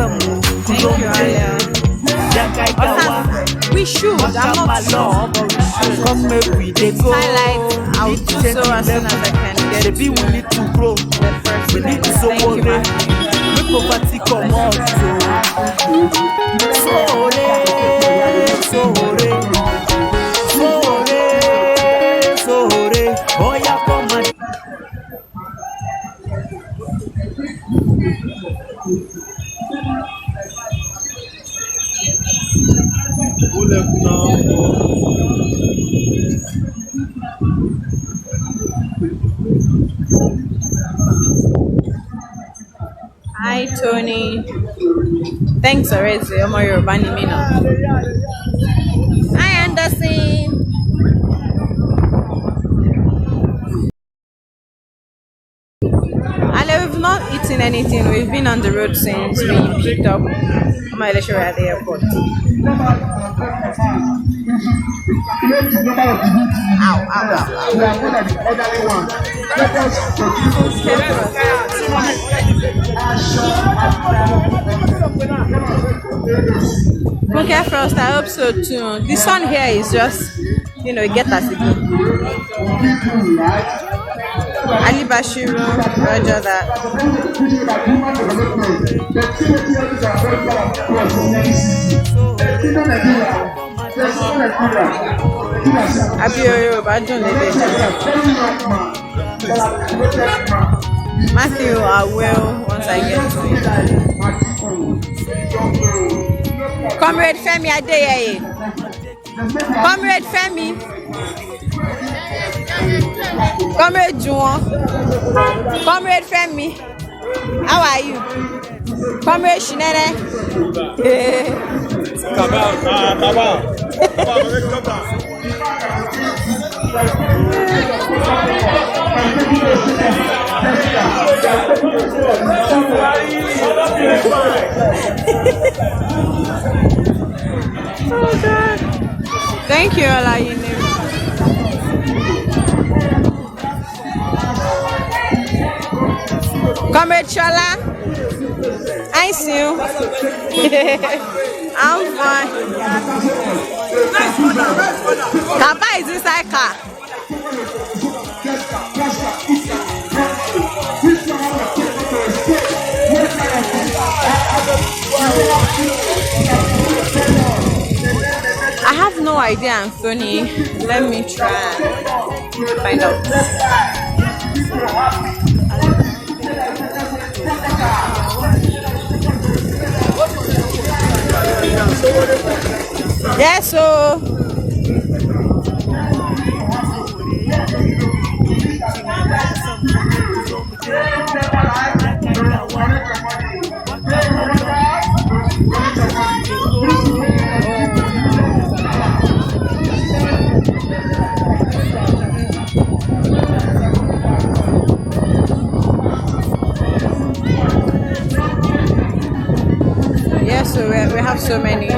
you, Alia. We should. I'm not sure, but we should. Highlight. I'll do so as soon as I can get it. We need to grow. We need to Sowore. Make poverty come out. Sowore, Sowore, Sowore, Sowore. Oh yeah, come on. Hi, Tony. Thanks, already. Omoyele. Hi, Anderson. Ale, we've not eaten anything. We've been on the road since we picked up Omoyele at the airport. Ow, ow, ow. Okay, Frost, I hope so too. The sun here is just, get us again. Ali Bashiru, Roger that. Abioyo, Badun, Matthew, I will once I get to it. Comrade Femi Adeyeye. Comrade Femi. Comrade Juwon. Comrade Femi. How are you? Comrade Shinere. Oh God. Thank you, Olayine. Comrade Shola, I see you. I'm fine. Papa is inside car. I have no idea, Anthony. Let me try and find out. Yes, so so we have so many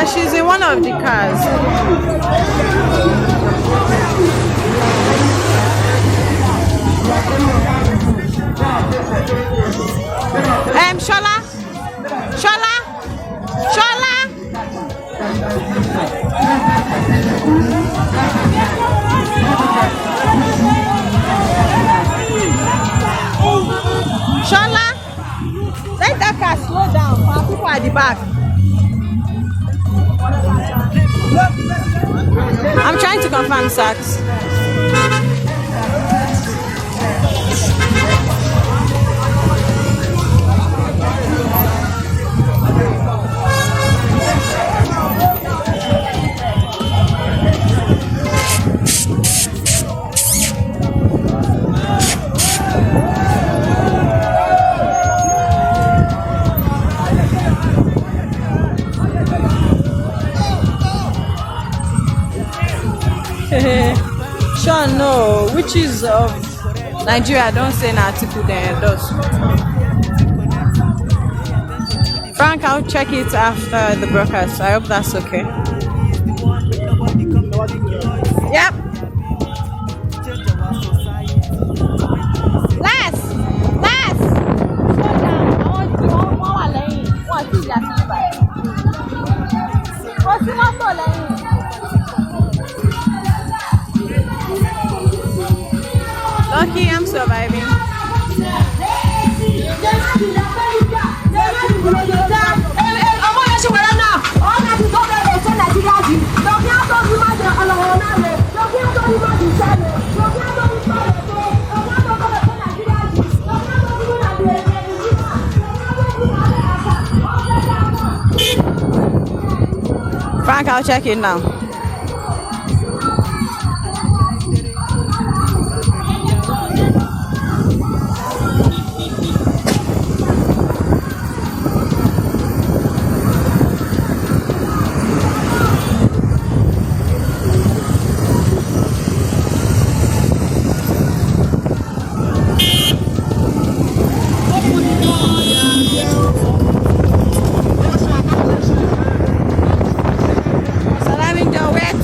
she's in one of the cars. Shola, Shola, Shola. Shola, let that car slow down. People at the back. I'm trying to confirm sacks. Sure, no. Which is of Nigeria? Don't say an article there. Does Frank? I'll check it after the broadcast. I hope that's okay. Yep. Last, last. Slow down. I want you. One while laying. One, two, just leave it. What's the matter, laying? Lucky, I'm surviving. Frank, I'll check it now. Salamin the wet.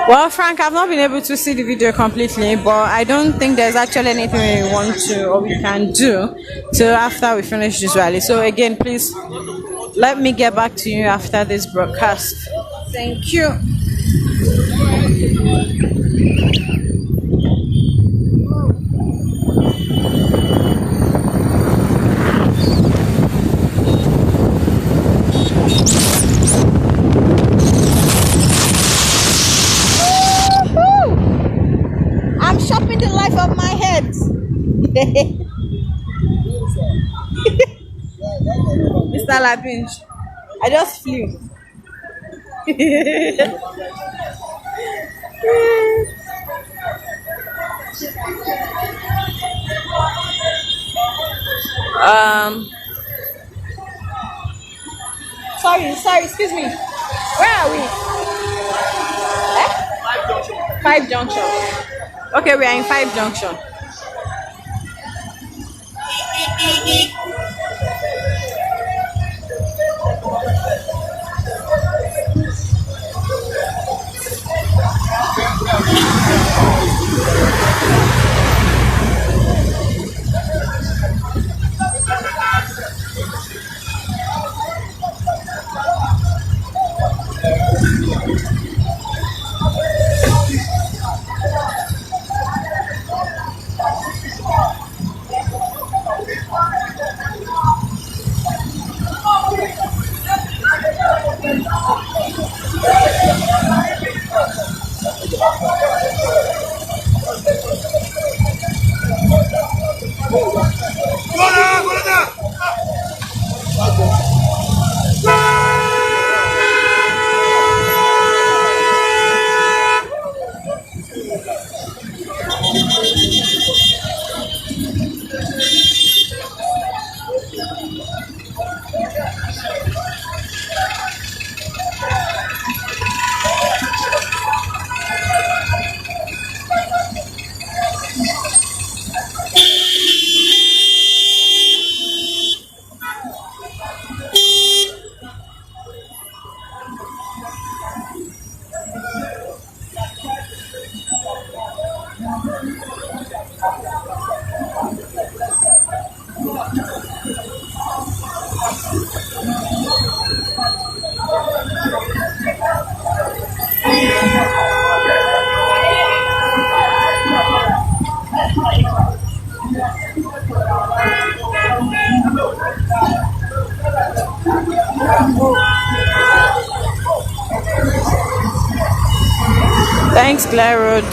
Well, Frank, I've not been able to see the video completely, but I don't think there's actually anything we want to or we can do till after we finish this rally. So again, please let me get back to you after this broadcast. Thank you. I'm shopping the life of my head. Mr. Lapinch, I just flew. Sorry, excuse me. Where are we? Eh? 5 Junction. Okay, we are in 5 Junction. Thanks, Blair Road.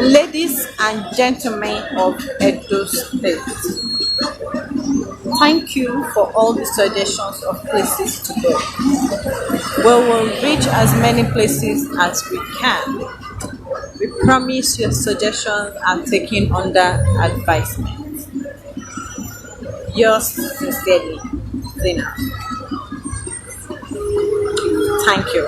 Ladies and gentlemen of Edo State, thank you for all the suggestions of places to go. We will reach as many places as we can. We promise your suggestions are taken under advisement. Yours sincerely, Zena. Thank you.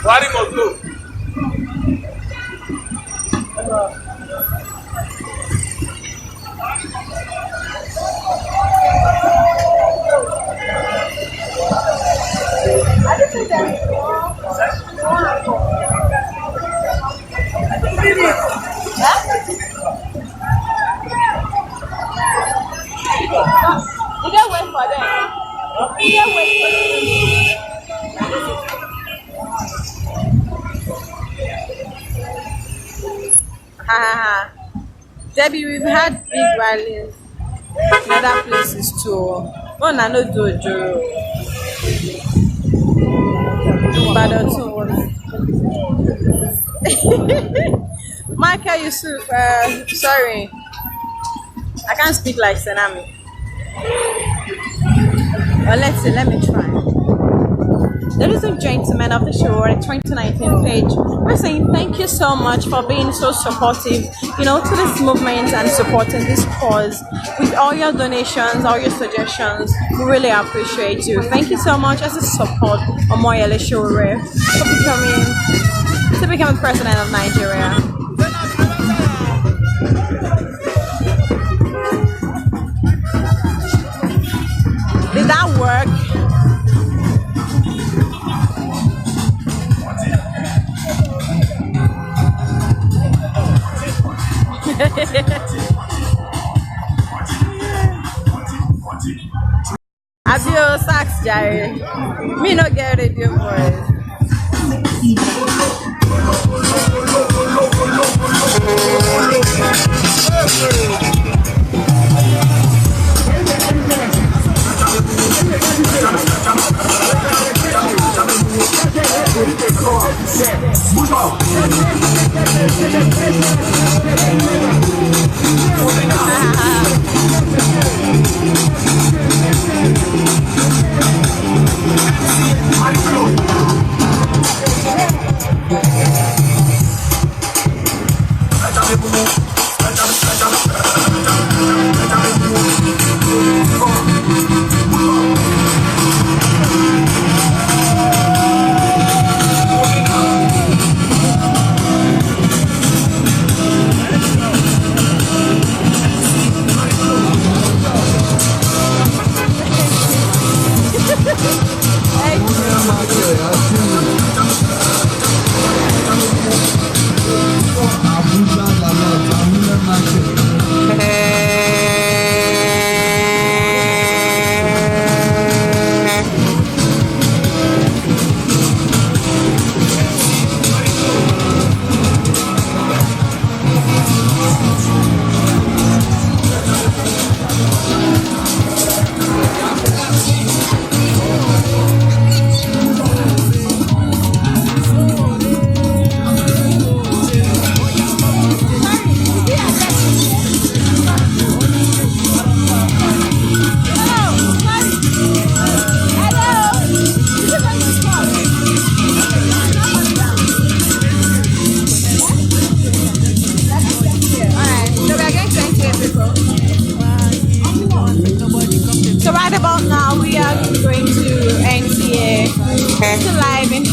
Wari must go. You don't wait for them. You don't wait for them. Ha. Debbie, we've had big rallies in other places too. Oh, no, no, Jojo. But Michael Yusuf, sorry, I can't speak like Senami. Well, let's see, let me try. Ladies and gentlemen of the Sowore 2019 page, we're saying thank you so much for being so supportive, to this movement and supporting this cause with all your donations, all your suggestions. We really appreciate you. Thank you so much as a support Omoyele Sowore to become the president of Nigeria. Did that work? Abio sax Jerry. Me no get radio voice.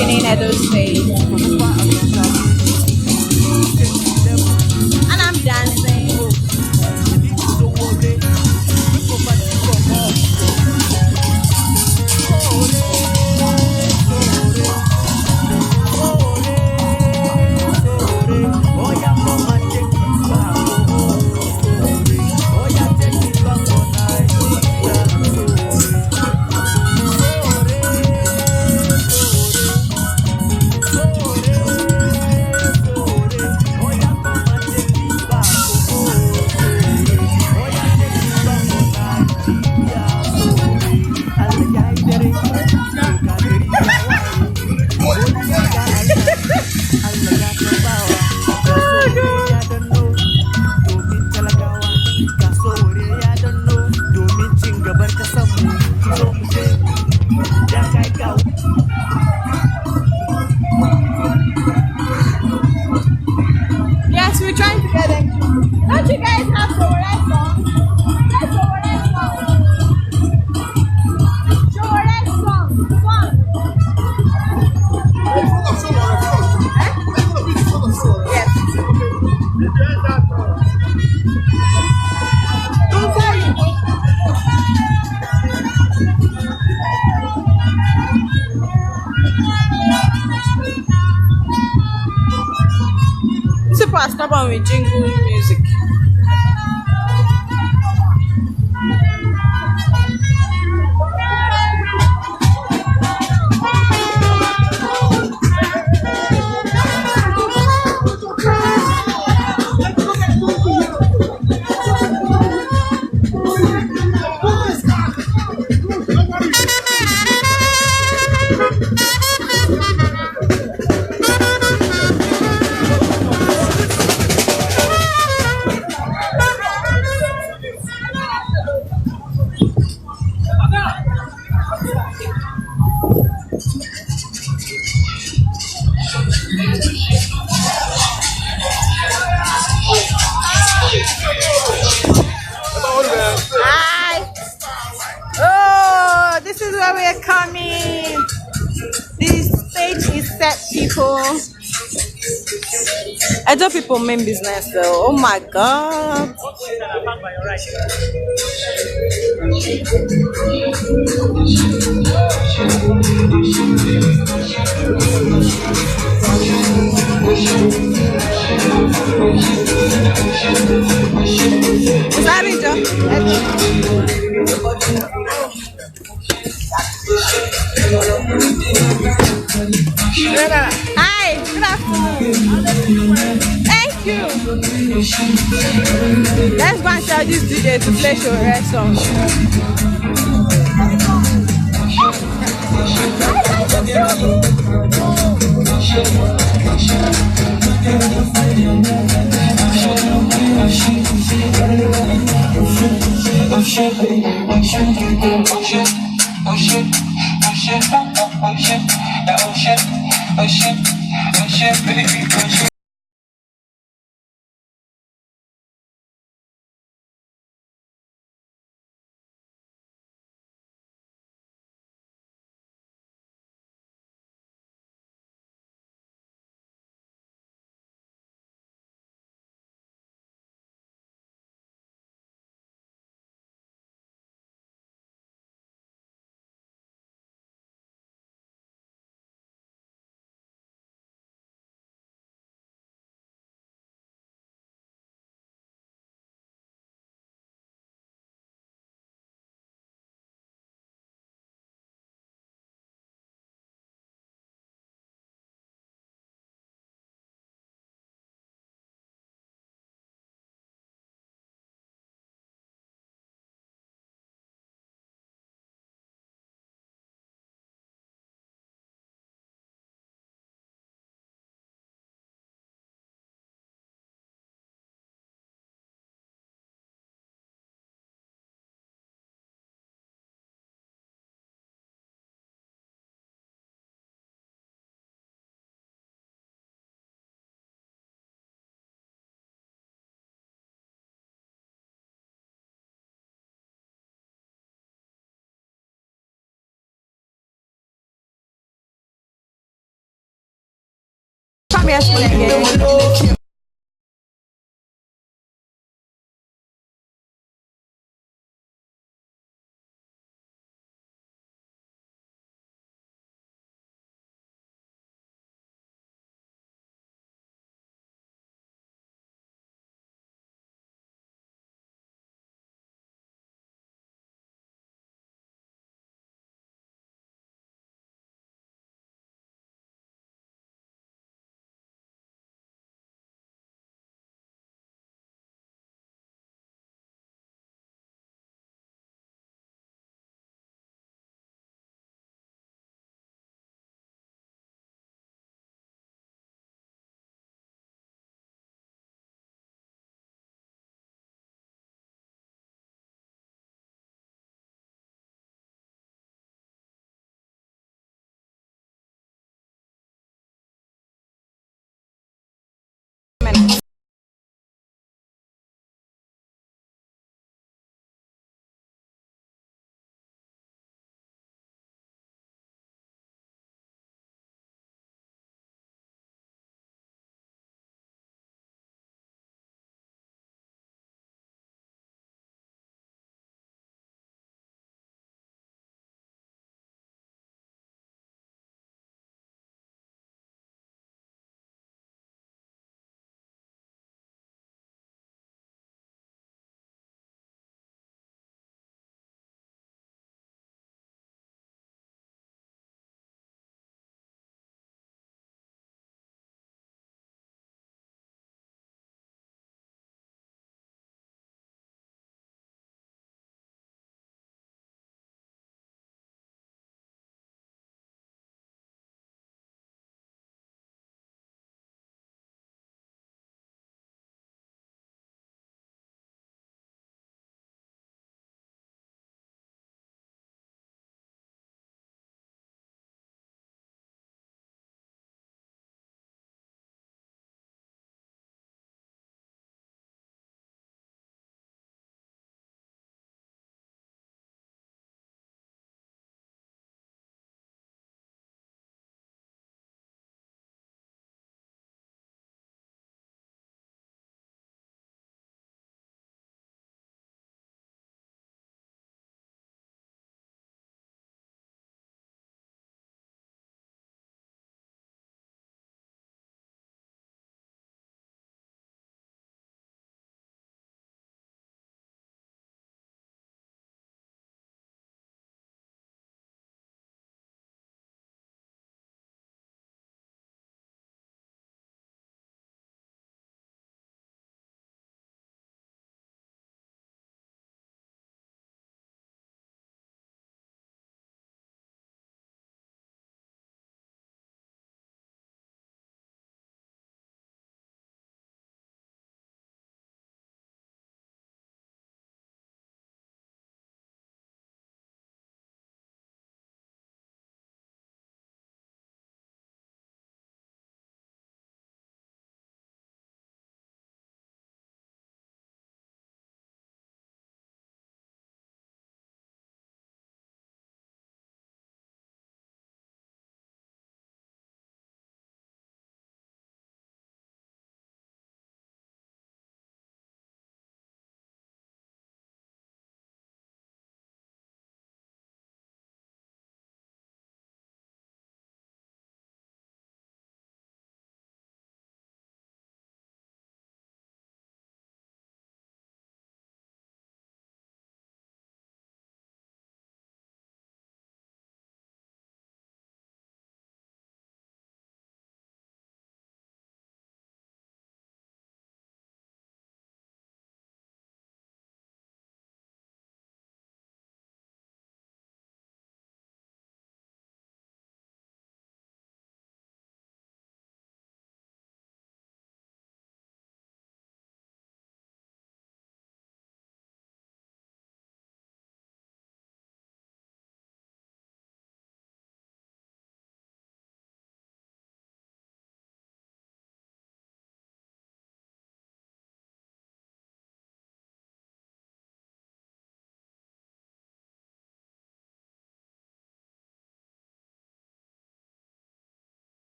working in Edo State. And I'm dancing. Yes, we're trying to get them. Don't you guys have Sowore song? Play Sowore song. Sowore song. Song. People are stubborn with jingle music. Hi. Oh, this is where we are coming. This stage is set, people. I tell people main business though. Oh my god. Sorry, Hi, good afternoon. Thank you. Let's go and tell this DJ to play Sowore song. come here, again.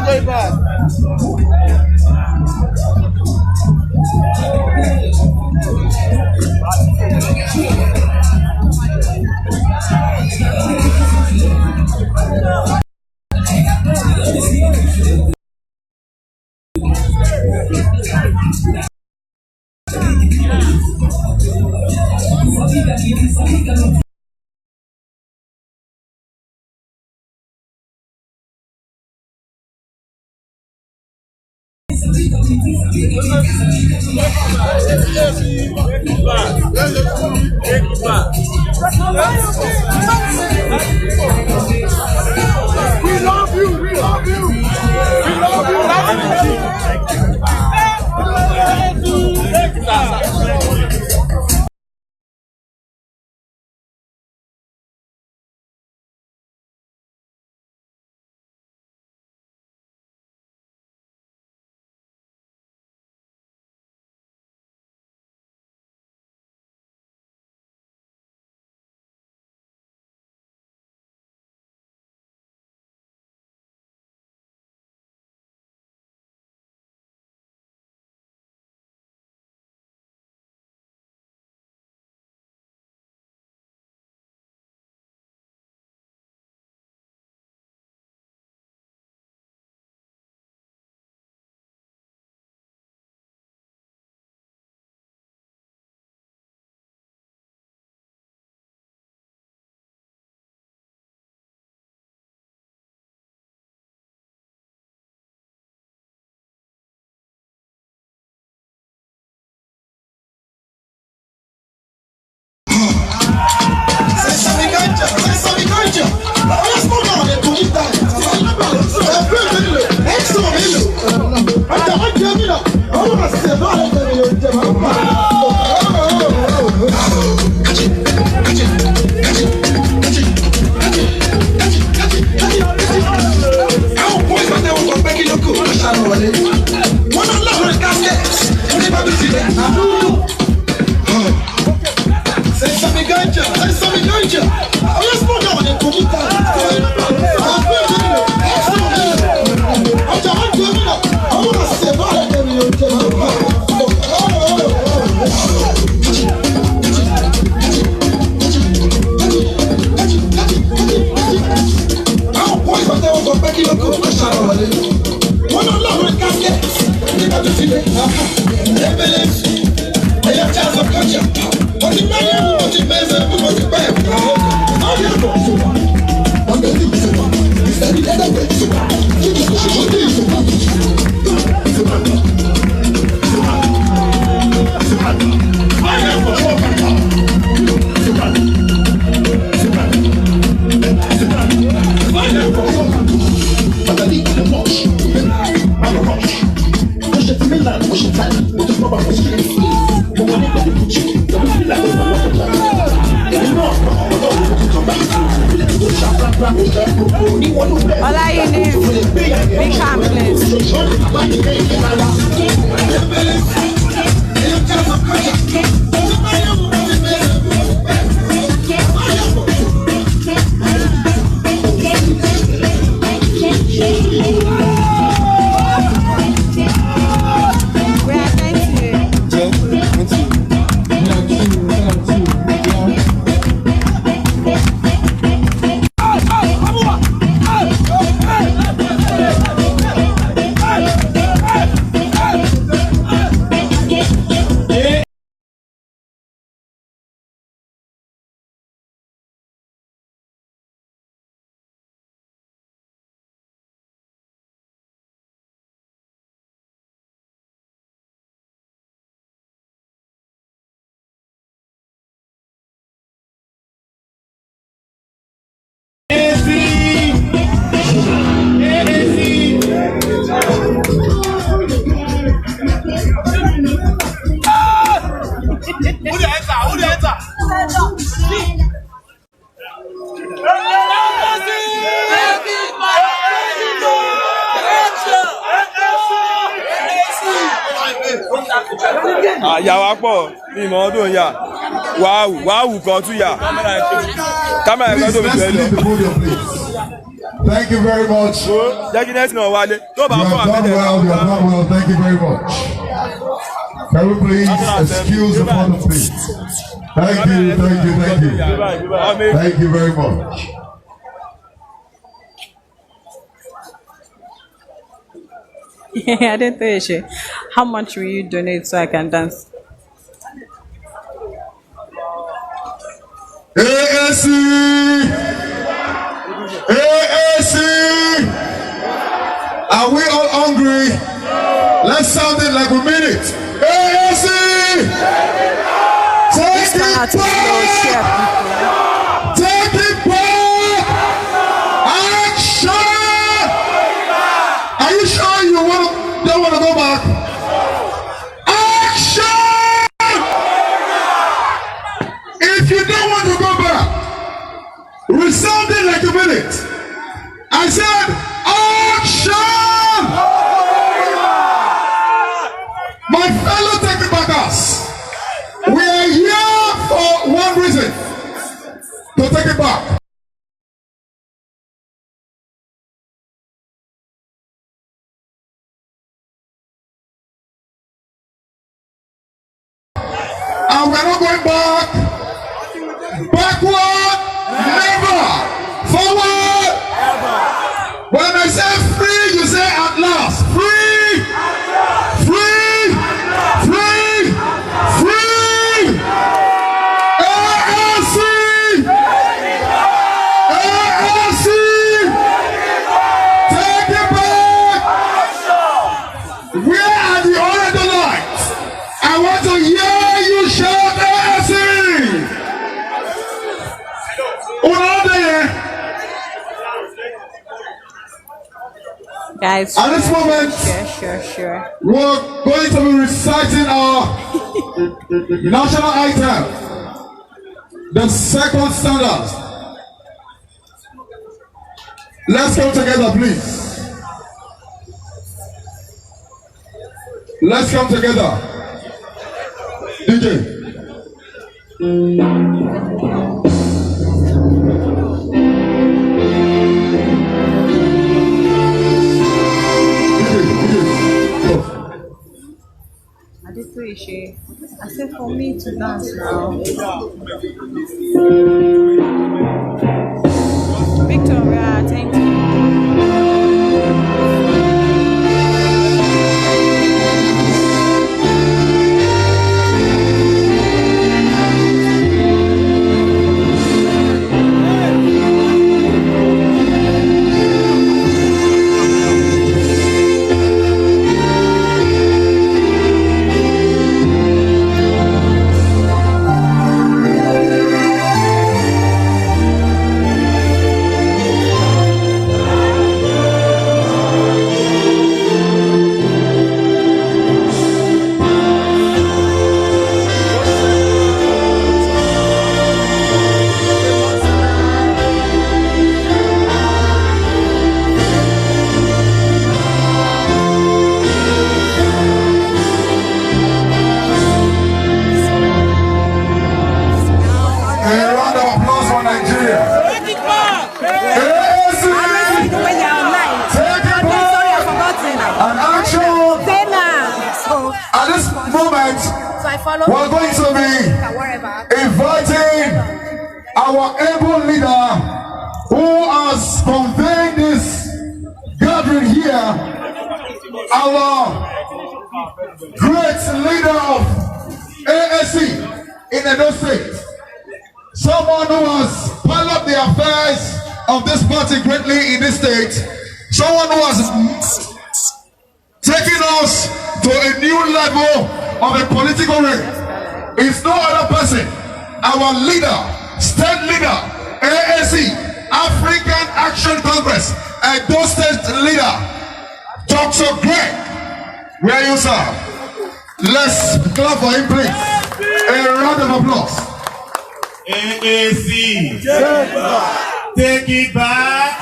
going back. We love you. We love you. We love you. All I need is be calm, please. Àyàwá pọ̀ ní ìmọ̀ ọdún yà wàá wù kan tún yà kámẹ́rà ẹ̀kọ́ tó fi jù ẹ lọ. Thank you very much. You have done well. You have done well. Thank you very much. Can we please excuse the photo, please? Thank you. Thank you. Thank you. Thank you very much. I didn't tell you. How much will you donate so I can dance? AAC! AAC! Are we all hungry? Let's sound it like we mean it. AAC! Take it back! Take it back! Action! Are you sure you don't want to go back? Action! If you don't want to go back, resound it like a minute. I said, action! My fellow take it backers, we are here for one reason: to take it back. And we're not going back. Backward, never. Forward. When I say free, you say at last. Free. Free. Free. Free. AAC. AAC. Take it back. Where are the other lights? I want to hear you shout AAC. Guys, at this moment, sure. we're going to be reciting our national item, the second standard. Let's come together, please. Let's come together. DJ. I said for me to dance now. Victoria, thank you. We're going to be inviting our able leader who has convened this gathering here, our great leader of AAC in Edo State, someone who has piloted the affairs of this party greatly in this state, someone who has taken us to a new level of a political race. It's no other person, our leader, state leader, AAC, African Action Congress, Edo State leader, Dr. Greg. Where are you, sir? Let's clap for him, please. A round of applause. AAC, take it back.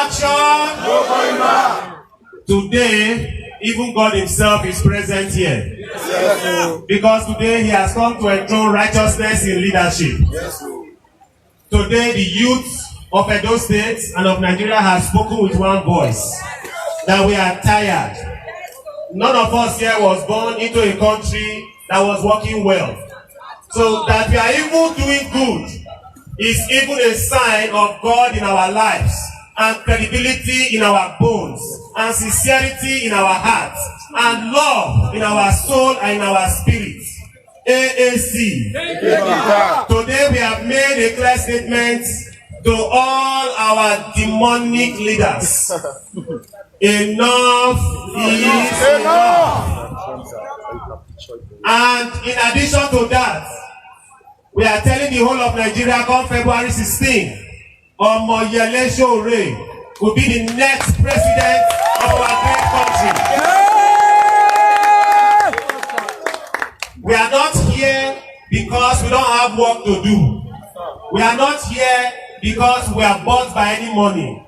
Action. Today, even God himself is present here. Yes, because today he has come to enthrone righteousness in leadership. Yes, today the youth of Edo State and of Nigeria has spoken with one voice that we are tired. None of us here was born into a country that was working well. So that we are even doing good is even a sign of God in our lives, and credibility in our bones, and sincerity in our hearts, and love in our soul and in our spirit. AAC. Today we have made a clear statement to all our demonic leaders. Enough is enough. And in addition to that, we are telling the whole of Nigeria come February 16, Omoyele Sowore will be the next president of our great country. We are not here because we don't have work to do. We are not here because we are bought by any money.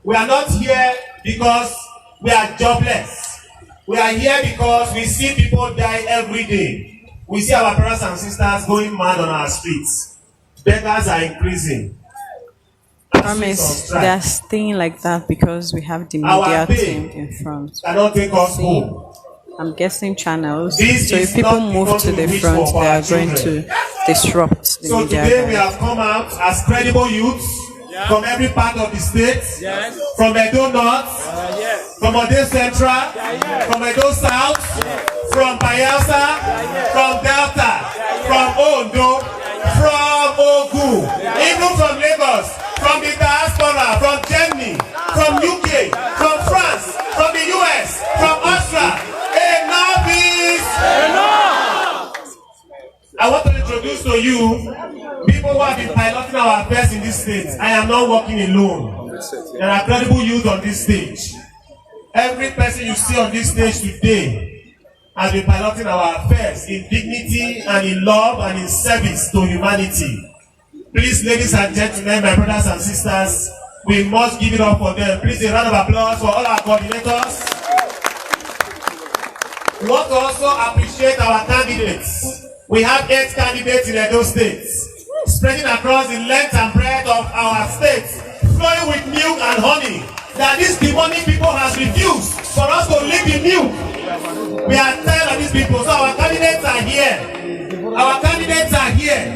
We are not here because we are jobless. We are here because we see people die every day. We see our brothers and sisters going mad on our streets. Beggars are increasing. Promise they are staying like that because we have the media team in front. Cannot take us home. I'm guessing channels. So if people move to the front, they are going to disrupt the media. So today we have come out as credible youths from every part of the state, from Edo North, from Edo Central, from Edo South, from Bayelsa, from Delta, from Ondo, from Ogun, even from Lagos, from the diaspora, from Germany, from UK, from France, from the US, from Austria. Enough is enough! I want to introduce to you people who have been piloting our affairs in this state. I am not working alone. There are credible youth on this stage. Every person you see on this stage today has been piloting our affairs in dignity and in love and in service to humanity. Please, ladies and gentlemen, my brothers and sisters, we must give it up for them. Please, a round of applause for all our coordinators. We want to also appreciate our candidates. We have 8 candidates in Edo State, spreading across the length and breadth of our state, flowing with milk and honey, that these demonic people has refused for us to live in milk. We are tired of these people, so our candidates are here. Our candidates are here,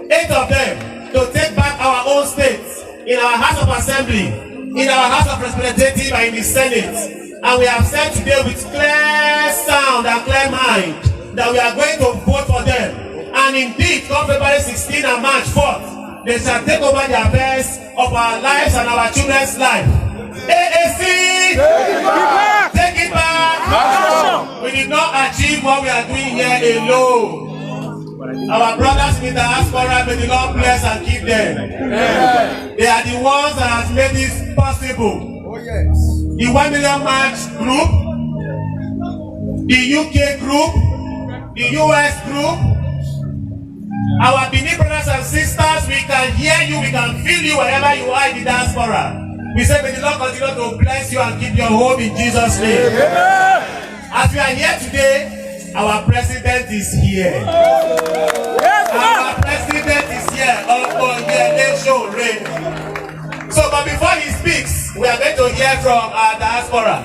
8 of them, to take back our own state in our House of Assembly, in our House of Representatives, and in the Senate. And we have said today with clear sound and clear mind that we are going to vote for them. And indeed, come February 16 and March 4th, they shall take over the affairs of our lives and our children's life. AAC! Take it back! We did not achieve what we are doing here alone. Our brothers in the diaspora, may the Lord bless and keep them. They are the ones that have made this possible. The 1 Million March group, the UK group, the US group, our Benin brothers and sisters, we can hear you, we can feel you wherever you are in the diaspora. We say, may the Lord continue to bless you and keep your home in Jesus' name. As we are here today, our president is here. Our president is here. Omoyele Sowore. So, but before he speaks, we are going to hear from our diaspora.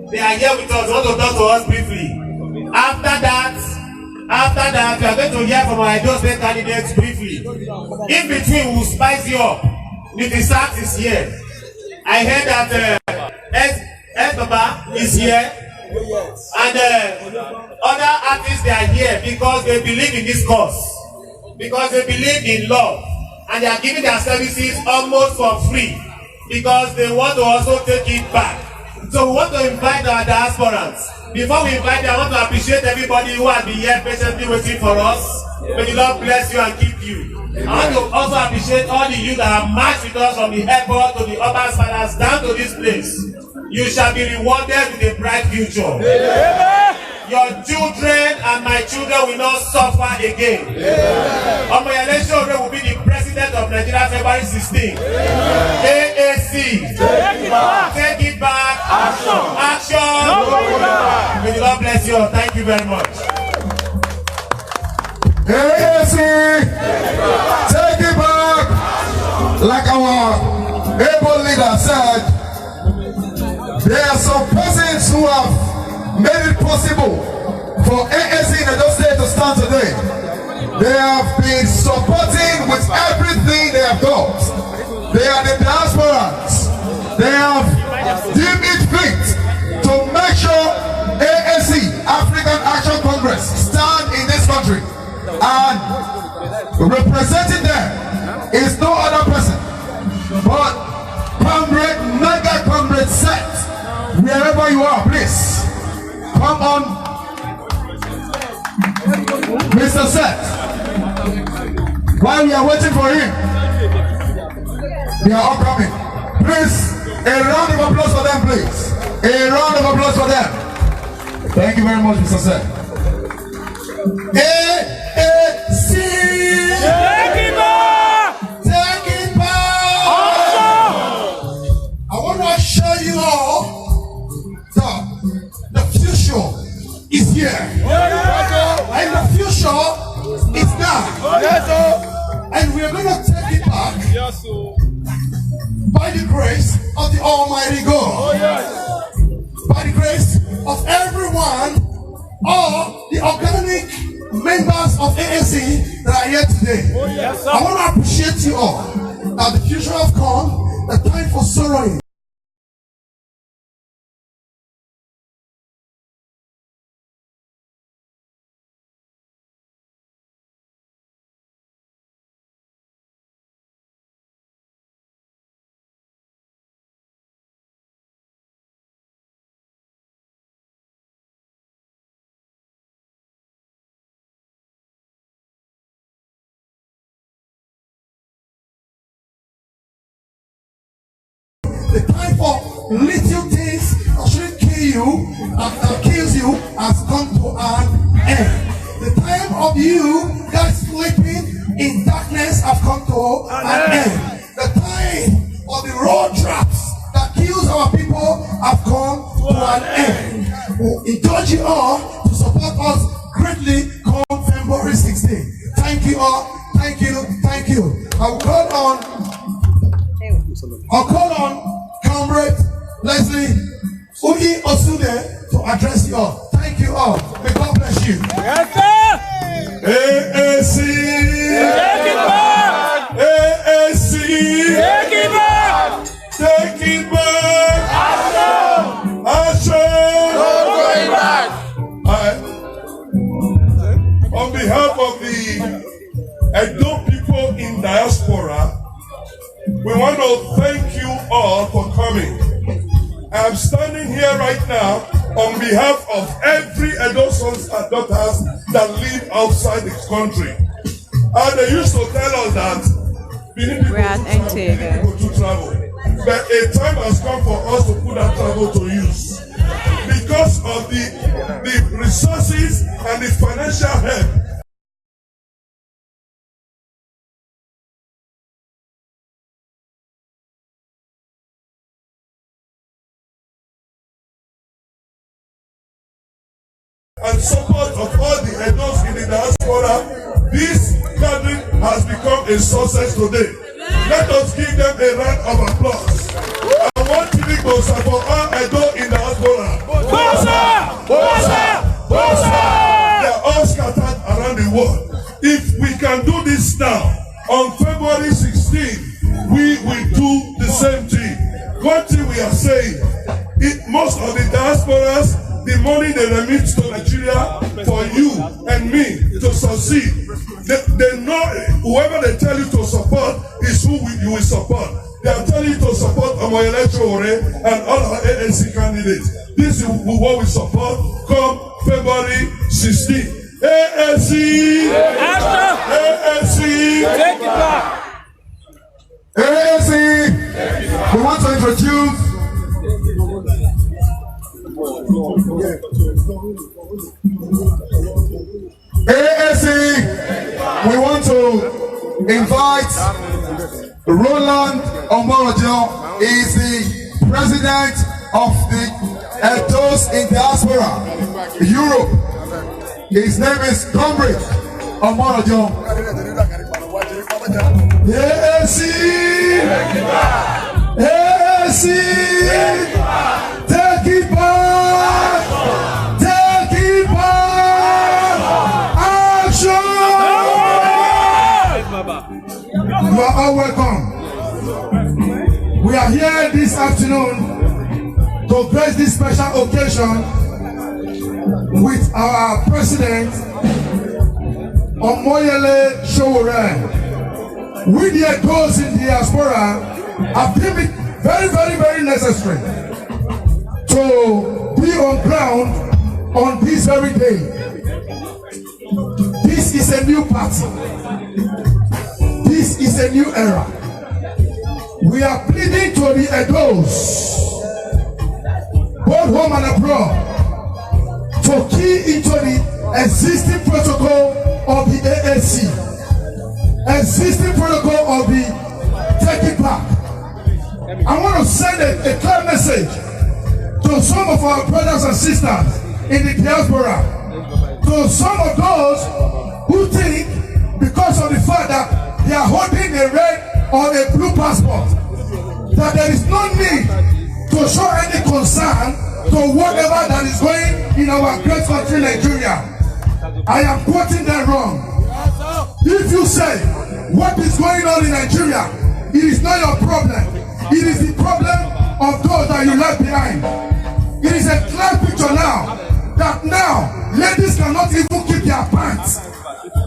They are here with us. They want to talk to us briefly. After that, we are going to hear from our Edo State candidates briefly. In between, we'll spice you up. Mr. Sachs is here. I heard that S. Baba is here. And other artists, they are here because they believe in this cause. Because they believe in love. And they are giving their services almost for free. Because they want to also take it back. So we want to invite our diasporans. Before we invite them, I want to appreciate everybody who has been here patiently waiting for us. May the Lord bless you and keep you. I want to also appreciate all the youth that have marched with us from the airport to the urban spiders down to this place. You shall be rewarded with a bright future. Your children and my children will not suffer again. Omoyele Sowore will be the president of Nigeria February 16. AAC. Take it back. Action. May the Lord bless you. Thank you very much. AAC. Take it back. Like our said, there are some persons who have made it possible for AAC in Edo State to stand today. They have been supporting with everything they have got. They are the diasporans. They have deemed it fit to make sure AAC, African Action Congress, stand in this country. And representing them is no other person but Comrade, Mega Comrade Set. Wherever you are, please come on, Mr. Set. While we are waiting for him, they are all coming. Please, a round of applause for them, please. A round of applause for them. Thank you very much, Mr. Set. AAC! Take it back! Take it back! I want to show you all that the future is here. And the future is now. And we are going to take it back by the grace of the Almighty God. By the grace of everyone, all the organic members of AAC that are here today. I want to appreciate you all. That the future has come, the time for sorrowing. The time for little things that shouldn't kill you, that kills you, has come to an end. The time of you guys sleeping in darkness has come to an end. The time of the road traps that kills our people have come to an end. We encourage you all to support us greatly come February 16. Thank you all. Thank you. Thank you. I'll call on Comrade Leslie Uyi Osude to address you all. Thank you all. May God bless you. Yes, sir! AAC! Take it back! AAC! Take it back! Take it back! Action! No going back! On behalf of the Edo people in diaspora, we want to thank you all for coming. I'm standing here right now on behalf of every Edo sons and daughters that live outside the country. And they used to tell us that We're at NTA, people to travel. But a time has come for us to put that travel to use. Because of the resources and the financial help and support of all the Edos in the diaspora, this gathering has become a success today. Let us give them a round of applause. I want to be closer for all Edo in the diaspora. Bosa! Bosa! Bosa! They are all scattered around the world. If we can do this now, on February 16, we will do the same thing. One thing we are saying, most of the diasporas, the money they remit to Nigeria for you and me to succeed, they know whoever they tell you to support is who you will support. They are telling you to support Omoyele Sowore and all our ANC candidates. This is what we support come February 16. ANC! ANC! Take it back! ANC! We want to introduce AAC, we want to invite Roland Omoyele. He is the president of the Edos in Diaspora, Europe. His name is Comrade Omoyele. AAC! AAC! You are all welcome. We are here this afternoon to grace this special occasion with our president, Omoyele Sowore. We the those in the diaspora have deemed it very, very, very necessary to be on ground on this very day. This is a new party. This is a new era. We are pleading to the Edos, both home and abroad, to key into the existing protocol of the AAC, existing protocol of the Take It Back. I want to send a clear message to some of our brothers and sisters in the diaspora, to some of those who think because of the fact that they are holding a red or a blue passport, that there is no need to show any concern to whatever that is going in our great country Nigeria. I am quoting them wrong. If you say what is going on in Nigeria, it is not your problem. It is the problem of those that you left behind. It is a clear picture now that now ladies cannot even keep their pants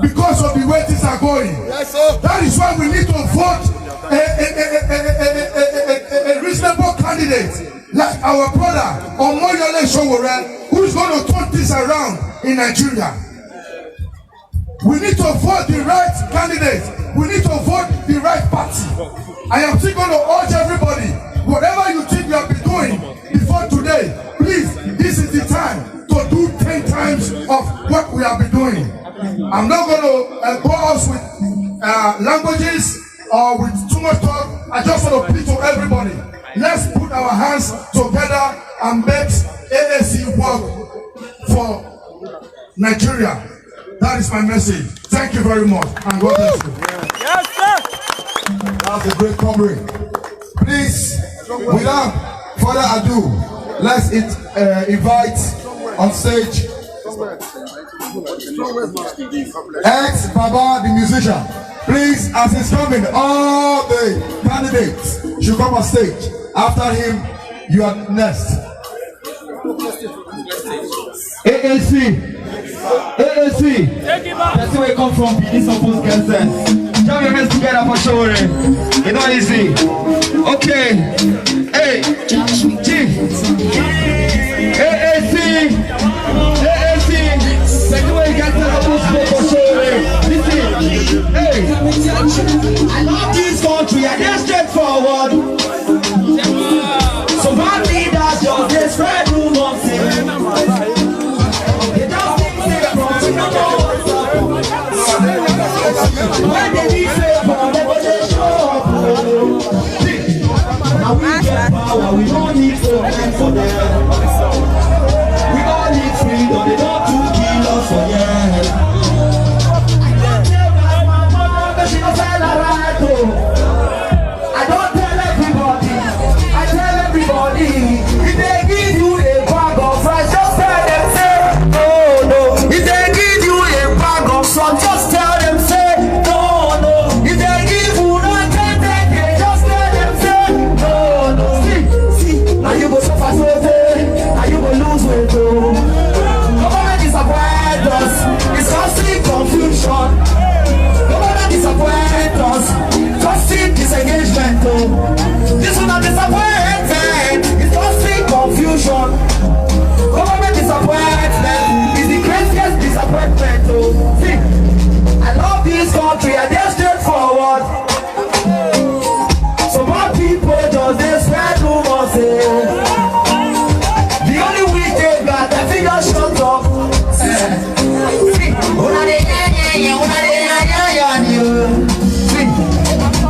because of the way things are going. That is why we need to vote a reasonable candidate like our brother Omoyele Sowore, who is going to turn this around in Nigeria. We need to vote the right candidate. We need to vote the right party. I am still going to urge everybody, whatever you think you have been doing before today, please, this is the time to do 10 times of what we have been doing. I'm not going to bore us with languages or with too much talk. I just want to plead to everybody. Let's put our hands together and make AAC work for Nigeria. That is my message. Thank you very much, and God bless you. Yes, sir. That's a great comrade. Please, without further ado, let's invite on stage ex-Baba the musician. Please, as he's coming, all the candidates should come on stage. After him, you are next. AAC. That's where we come from. This supposed to get sense. Jam your hands together for Sowore. It's not easy. Okay. Hey. G. AAC. That's where you get sense for Sowore. Listen. Hey. I love this country. I get straightforward. So bad leaders just they spread rumors. When they need favor, they go they show up. Now we get power, we don't need to fight for them. We all need freedom, they don't to kill us for them. I don't tell my mama, but she don't tell her right. I don't tell everybody, I tell everybody. If they give you a bag of rice, just tell them say, no, no. If they give you a bag of salt, just tell them say, government disappoint us. It's causing confusion. Government disappoint us. Causing disengagement. This one not disappointed. It's causing confusion. Government disappointment is the craziest disappointment. See, I love this country. I dare straightforward. So more people just they spread rumors. Shut up.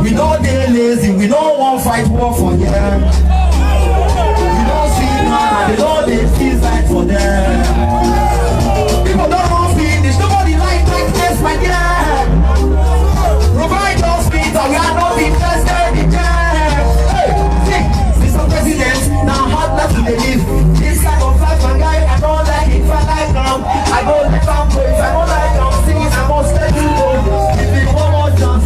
We don't dey lazy, we don't want fight war for them. We don't see man, they don't dey feel fight for them. People don't want finish, nobody like this, my dear. Provide hospital, we are not interested in them. Hey, Mr. President, now hard not to believe. This kind of life, my guy, I don't like it. If I like them, I go let them go. If I don't like them, sing it, I must let you go. Give me one more chance.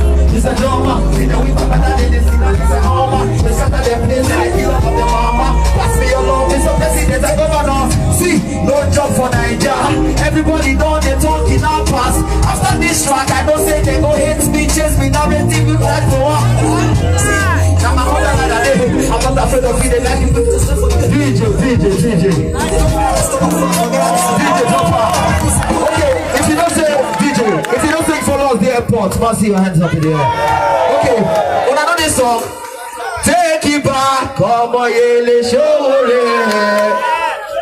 Like for what? I'm not afraid of it. Like DJ. DJ, so far. Okay, if you don't say DJ, if you don't sing for us, the airport, must see your hands up in the air. Okay, when I know this song, take it back, Omoyele, Sowore.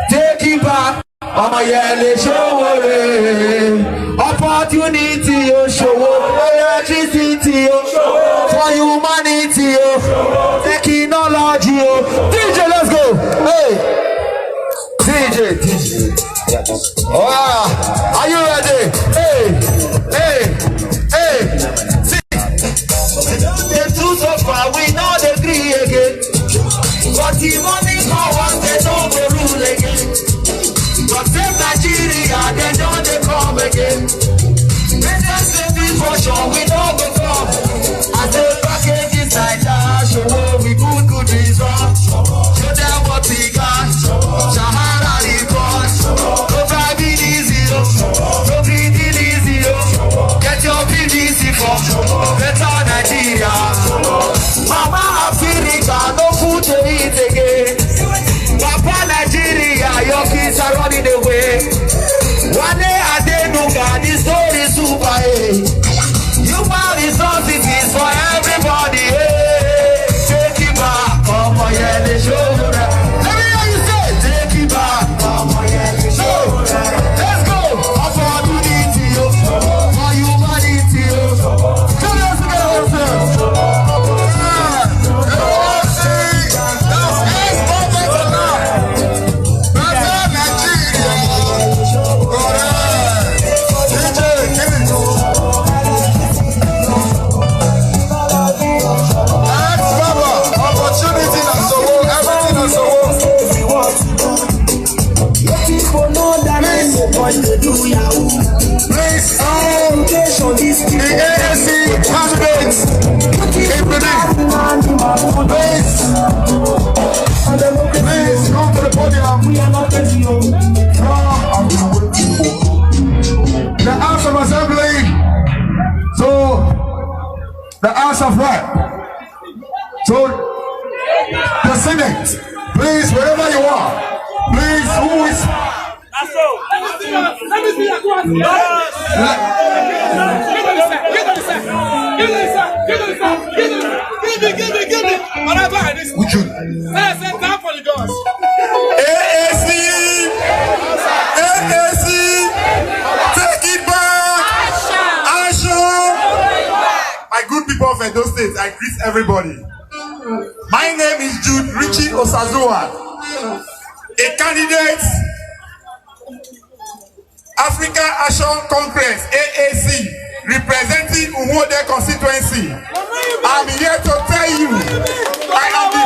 Take it back, Omoyele, Sowore. Opportunity, oh, show electricity, oh, for humanity, oh, technology, oh. DJ, let's go. Hey, DJ. Oh, are you ready? Hey. See, the truth so far we know the agree again, but the money power they don't rule again. But same Nigeria they don't come again. For sure we don't go come. As the package is like that, show we good result. Show them what we got. Sahara report. No driving easy, no breathing easy. Get your PVC for better Nigeria. Mama Africa, no food to eat again. Papa Nigeria, your kids are running away. One day I didn't know God, this story is super. Human resources is for everybody. Take it back, Omoyele, Sowore. Let me hear you say, take it back, Omoyele, Sowore. Let's go. Opportunity, for humanity. Come on, Please, the ANC candidates in please come to the podium. The House of Assembly, so the House of Rep, so the Senate, please, wherever you are, please, who is let me see that one. Give me. Whatever it is. would you? Say time for the gods. AAC, take it back. Action. My good people of Edo State, I greet everybody. My name is Jude Richie Osazua, a candidate African Action Congress, AAC, representing Umode constituency. I'm here to tell you, I am the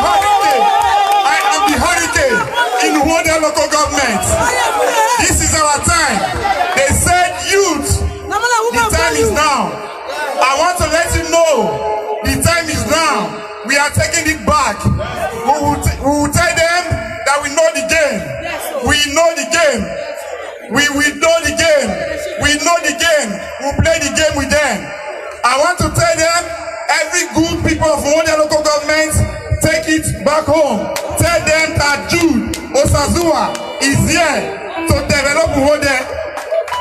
hurricane in Umode local government. This is our time. They said youth, the time is now. I want to let you know, the time is now. We are taking it back. We will tell them that we know the game. We know the game. We know the game. We know the game. We'll play the game with them. I want to tell them, every good people of Omoyele local government, take it back home. Tell them that Jude Osazua is here to develop Omoyele.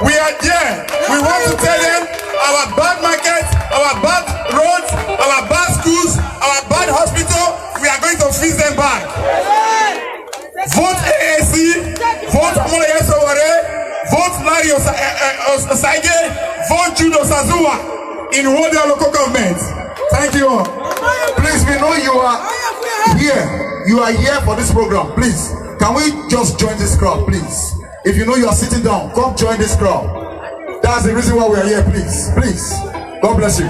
We are there. We want to tell them our bad markets, our bad roads, our bad schools, our bad hospital, we are going to fix them back. Vote AAC, vote Omoyele Sowore, vote Larry Osage, vote Jude Osazua in Omoyele local government. Thank you all. Please, we know you are here. You are here for this program. Please, can we just join this crowd, please? If you know you are sitting down, come join this crowd. That's the reason why we are here, please. Please. God bless you.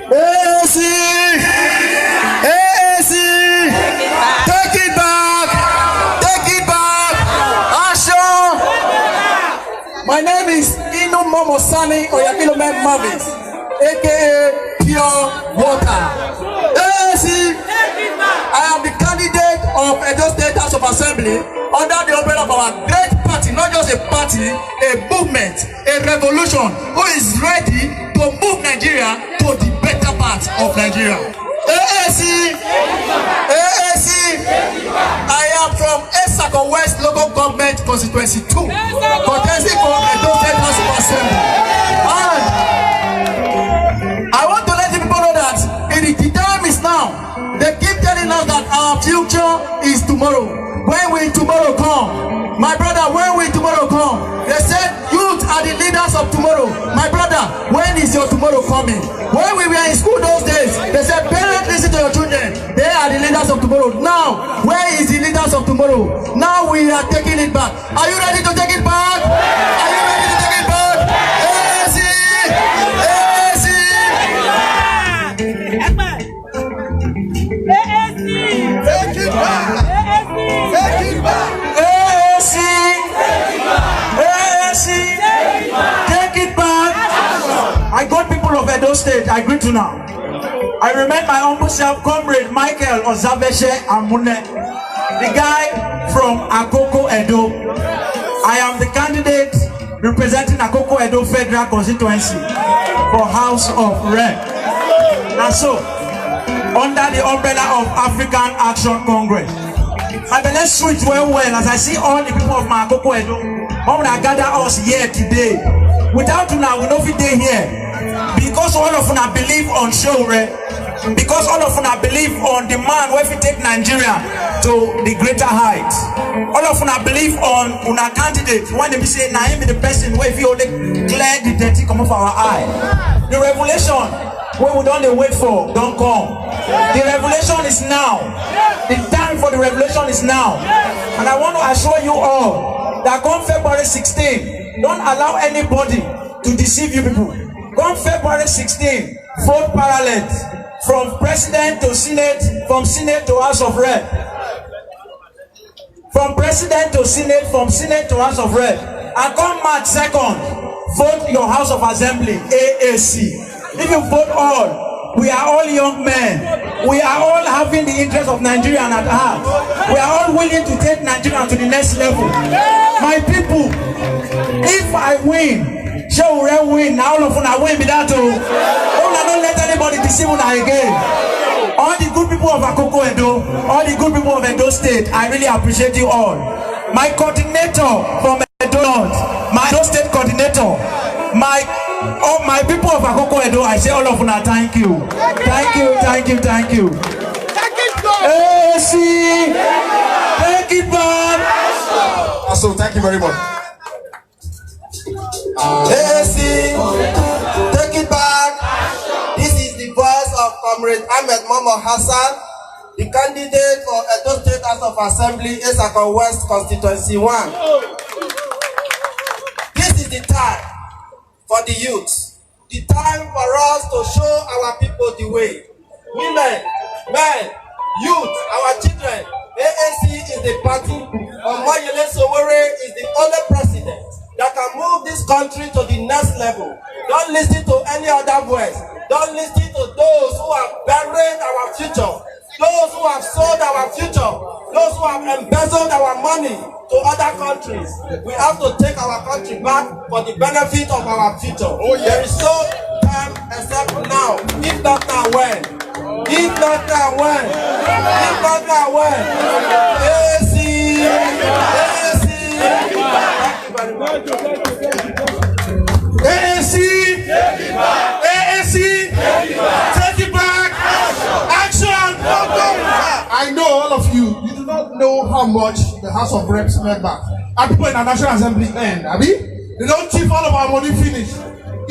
AAC! AAC! Take it back! Take it back! Action! My name is Inu Momosani Oyakilome Mavis, aka Pure Water. AAC! I am the candidate of Edo State House of Assembly under the umbrella of our great party, not just a party, a movement, a revolution who is ready to move Nigeria to Nigeria. AAC. AAC. I am from Esako West Local Government Constituency 2. Contesting for Edo State House of Assembly. And I want to let the people know that the time is now. They keep telling us that our future is tomorrow. When will tomorrow come? My brother, when will tomorrow come? They said youth are the leaders of tomorrow. My brother, when is your tomorrow coming? When we were in school those days, they said parents listen to your children. They are the leaders of tomorrow. Now, where is the leaders of tomorrow? Now we are taking it back. Are you ready to take it back? Are you ready to take it back? AC! AC! Take it back! Take it back! AC! AC! Take it back! I got people of Edo State, I greet you now. I remain my humble self, comrade Michael Ozabeshe Amune, the guy from Akoko Edo. I am the candidate representing Akoko Edo Federal Constituency for House of Rep. And so, under the umbrella of African Action Congress, I believe sweet well as I see all the people of my Akoko Edo, how they gather us here today. Without you now, we don't fit here. Because all of us believe on Sowore, because all of us believe on the man where we take Nigeria to the greater heights. All of us believe on our candidate when they say, "Now him be the person where we only clear the dirty come off our eye." The revelation where we don't wait for don't come. The revelation is now. The time for the revelation is now. And I want to assure you all that come February 16, don't allow anybody to deceive you people. Come February 16, vote parallel from president to senate, from senate to House of Rep. From president to senate, from senate to House of Rep. And come March 2nd, vote your House of Assembly, AAC. If you vote all, we are all young men. We are all having the interest of Nigeria at heart. We are all willing to take Nigeria to the next level. My people, if I win, Sowore win, now all of us win without to. Don't let anybody deceive us again. All the good people of Akoko Edo, all the good people of Edo State, I really appreciate you all. My coordinator from Edo North, my Edo State coordinator, my people of Akoko Edo, I say all of us thank you. Thank you, thank you, thank you. AC, take it back. So thank you very much. AC, take it back. This is the voice of Comrade Ahmed Momo Hassan, the candidate for Edo State House of Assembly, Esako West Constituency 1. This is the time for the youth, the time for us to show our people the way. Women, men, youth, our children. AAC is the party. Omoyele Sowore is the only president that can move this country to the next level. Don't listen to any other voice. Don't listen to those who have buried our future, those who have sold our future, those who have embezzled our money to other countries. We have to take our country back for the benefit of our future. Oh, yeah. There is no time except now. If not now, when? If not now, when? If not now, when? AC! AC! Thank you very much. AAC! AAC! Take it back! Action! I know all of you do not know how much the House of Reps member and people in the National Assembly earn. They don't keep all of our money finished.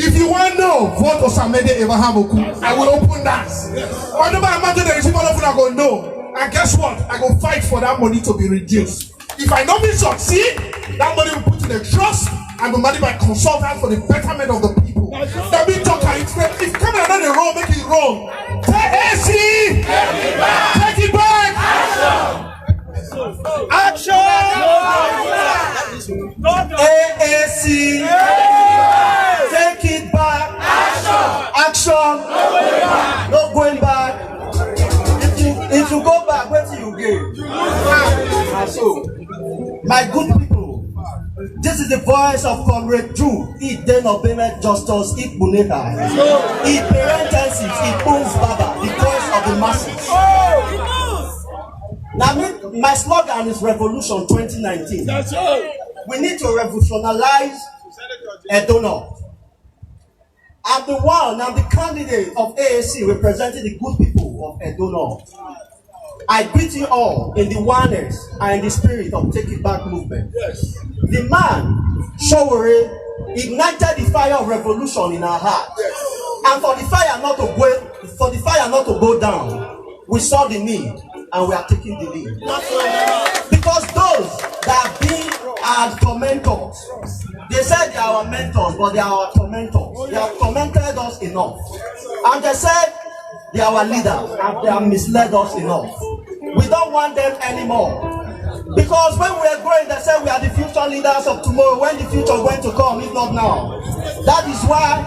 If you want to know, vote Osamede Abraham Oku. I will open that. Whenever I imagine the receive all of you are going to know. And guess what? I go fight for that money to be reduced. If I don't succeed, that money will put in a trust and will manage my consultant for the betterment of the people. That means if camera down the road, make it wrong. AC! Take it back! Action! AAC! Take it back! Action! No going back! If you go back, where do you go? So, my good people, this This is the voice of Comrade Drew. It then obeyed justice. It buneka. It parenthesis. It owns Baba. The voice of the masses. Now, my slogan is Revolution 2019. We need to revolutionize Edo North. I'm the candidate of AAC representing the good people of Edo North. I greet you all in the oneness and in the spirit of Take It Back movement. Yes. The man, Sowore, ignited the fire of revolution in our heart. Yes. And for the fire not to go down, we saw the need and we are taking the lead. Because those that have been our tormentors, they said they are our mentors, but they are our tormentors. They have tormented us enough. And they said they are our leaders and they have misled us enough. We don't want them anymore. Because when we are growing, they said we are the future leaders of tomorrow. When the future is going to come, if not now. That is why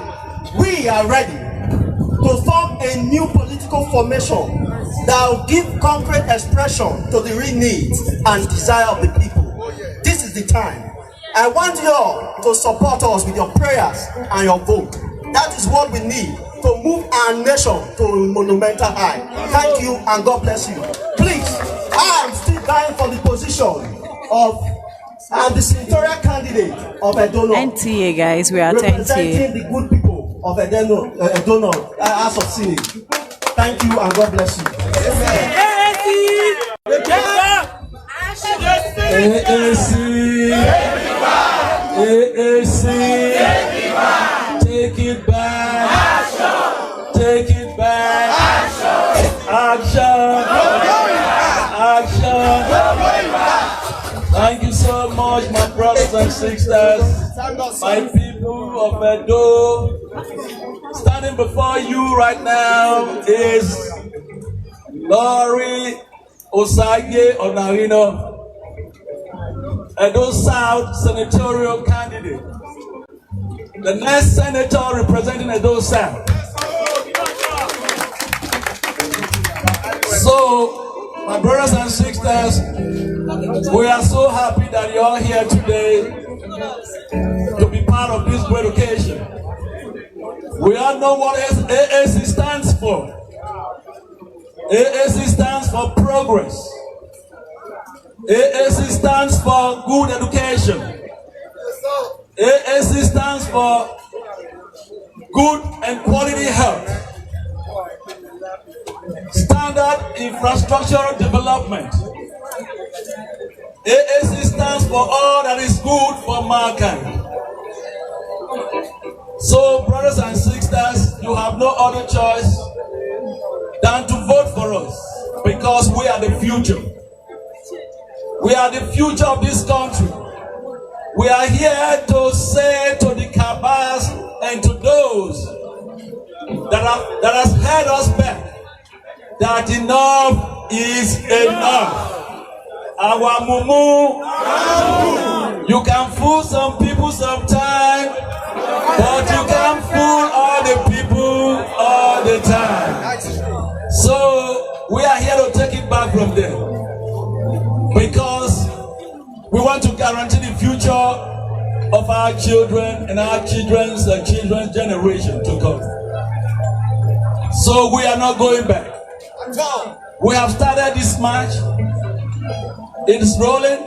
we are ready to form a new political formation that will give concrete expression to the real needs and desire of the people. This is the time. I want you all to support us with your prayers and your vote. That is what we need to move our nation to a monumental high. Thank you and God bless you. Please, I am still dying for the position of the senatorial candidate of Edo North. NTA, guys, we are representing the good people of Edo North, House of Senate. Thank you and God bless you. AAC, take it back, take it back, action, action. Thank you so much, my brothers and sisters, my people of Edo. Standing before you right now is Lori Osage Onarino, Edo South senatorial candidate. The next senator representing Edo South. So, my brothers and sisters, we are so happy that you're here today to be part of this great occasion. We all know what AAC stands for. AAC stands for progress. AAC stands for good education. AAC stands for good and quality health. Standard infrastructural development. AAC stands for all that is good for mankind. So, brothers and sisters, you have no other choice than to vote for us because we are the future. We are the future of this country. We are here to say to the cabals and to those that has held us back that enough is enough. Our mumu, you can fool some people sometime, but you can't fool all the people all the time. So we are here to take it back from them because we want to guarantee the future of our children and our children's generation to come. So we are not going back. We have started this march. It is rolling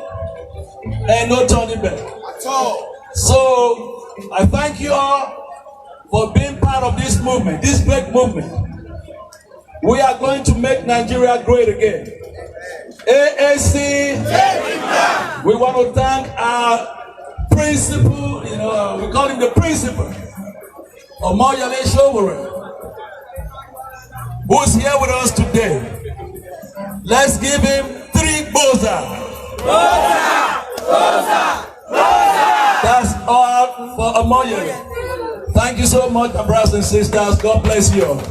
and no turning back. So I thank you all for being part of this movement, this great movement. We are going to make Nigeria great again. AAC, we want to thank our principal, we call him the principal, Omoyele Sowore, who is here with us today. Let's give him 3 boza. Boza! Boza! Boza! That's all for Omoyele. Thank you so much, my brothers and sisters. God bless you all.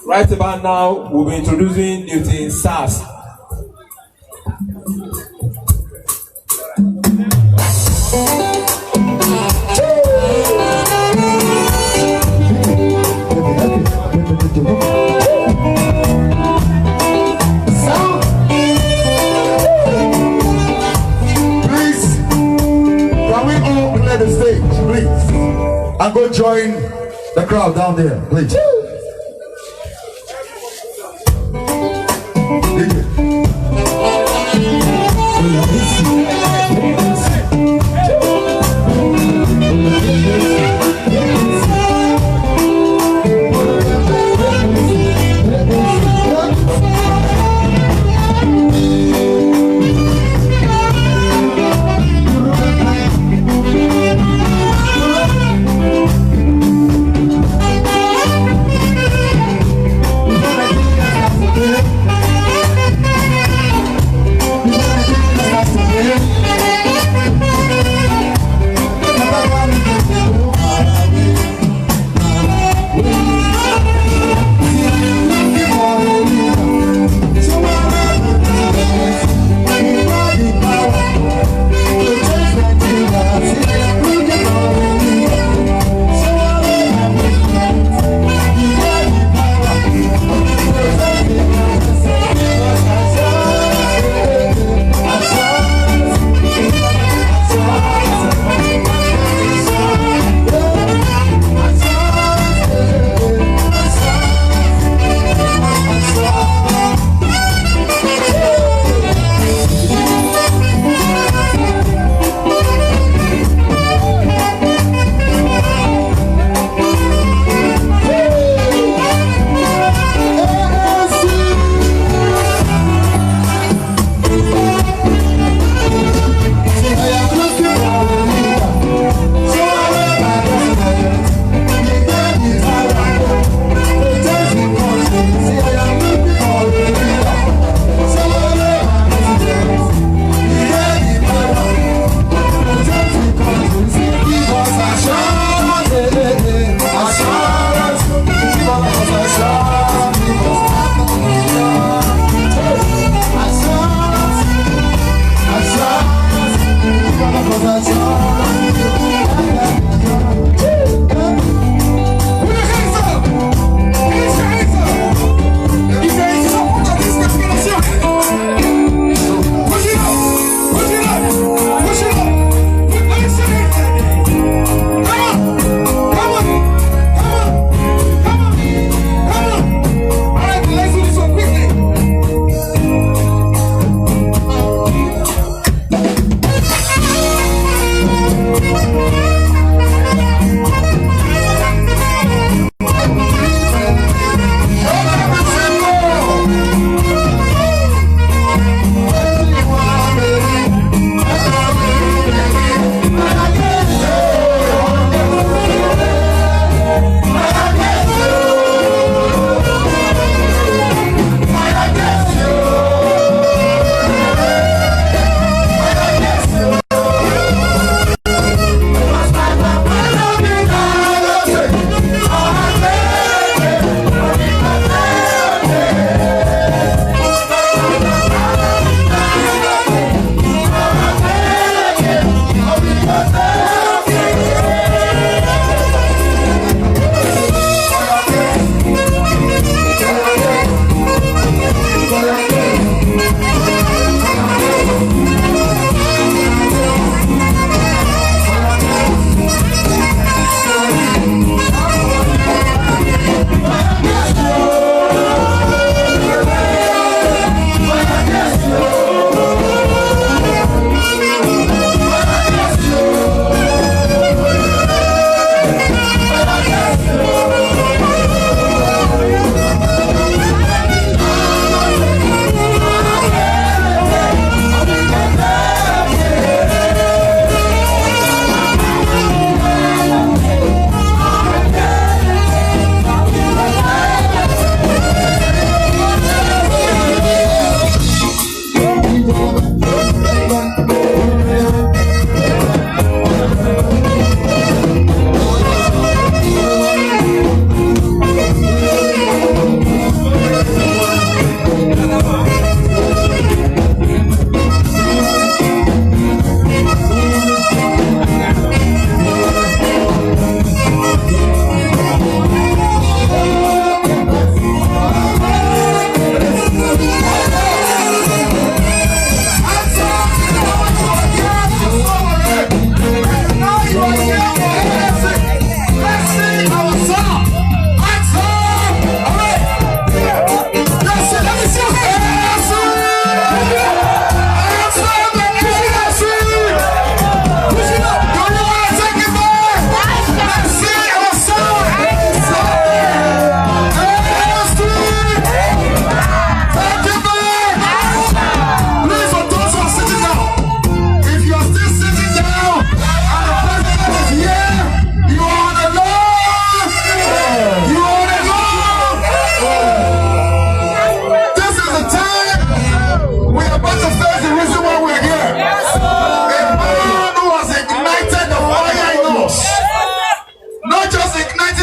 Right about now, we'll be introducing Duty SAS. and go join the crowd down there, please.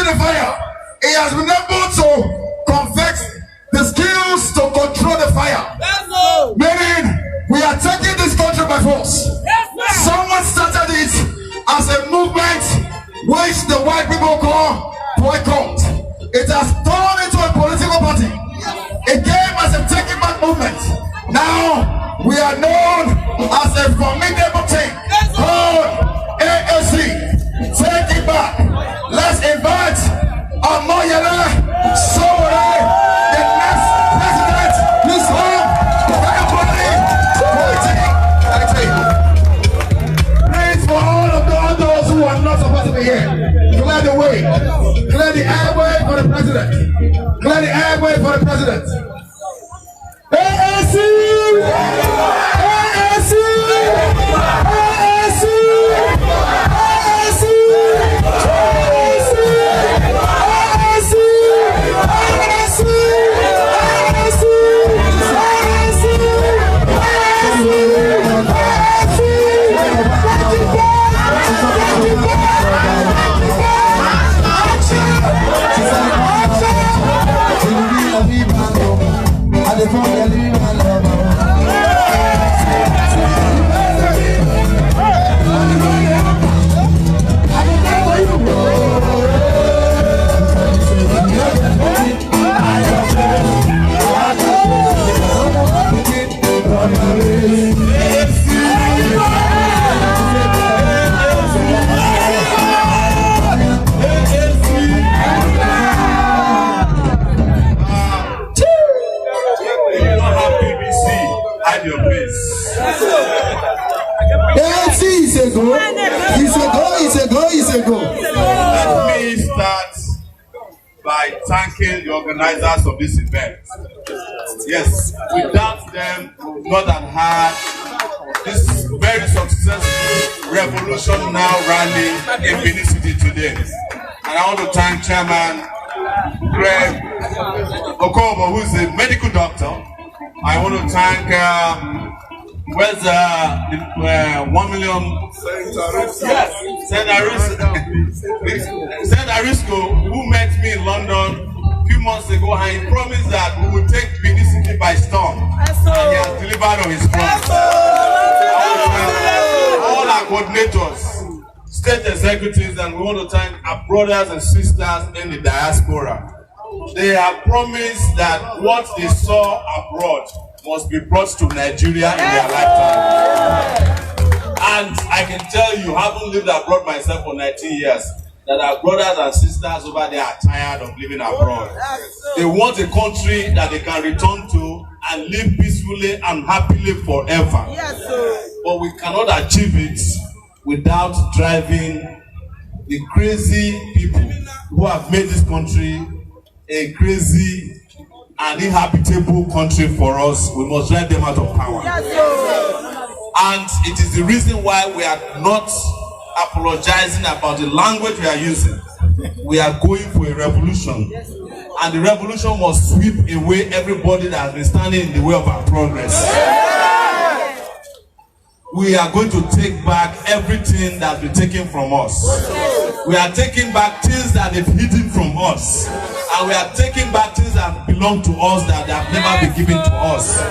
managing the fire. He has been able to convert the skills to control the fire. Meaning, we are taking this country by force. Someone started it as a movement which the white people call boycott. It has turned into a political party. It came as a taking back movement. Now we are known as a formidable thing called AAC. Take it back. Let's invite Omoyele, Sowore, the next president. Please hold everybody waiting. Please, for all of those who are not supposed to be here, clear the way. Clear the airway for the president. Clear the airway for the president. AAC! AAC! AAC! Let me start by thanking the organizers of this event. Yes, without them, we would not have had this very successful Revolution Now rally in Benin City today. And I want to thank Chairman Greg Okobo, who is a medical doctor. I want to thank where's the 1 million? Said Arisco, who met me in London a few months ago, and he promised that we will take Benin City by storm. And he has delivered on his promise. All our coordinators, state executives, and we want to thank our brothers and sisters in the diaspora. They have promised that what they saw abroad must be brought to Nigeria in their lifetime. And I can tell you, having lived abroad myself for 19 years, that our brothers and sisters over there are tired of living abroad. They want a country that they can return to and live peacefully and happily forever. But we cannot achieve it without driving the crazy people who have made this country a crazy and inhabitable country for us. We must drive them out of power. And it is the reason why we are not apologizing about the language we are using. We are going for a revolution. And the revolution must sweep away everybody that has been standing in the way of our progress. We are going to take back everything that has been taken from us. We are taking back things that they've hidden from us. And we are taking back things that belong to us that have never been given to us.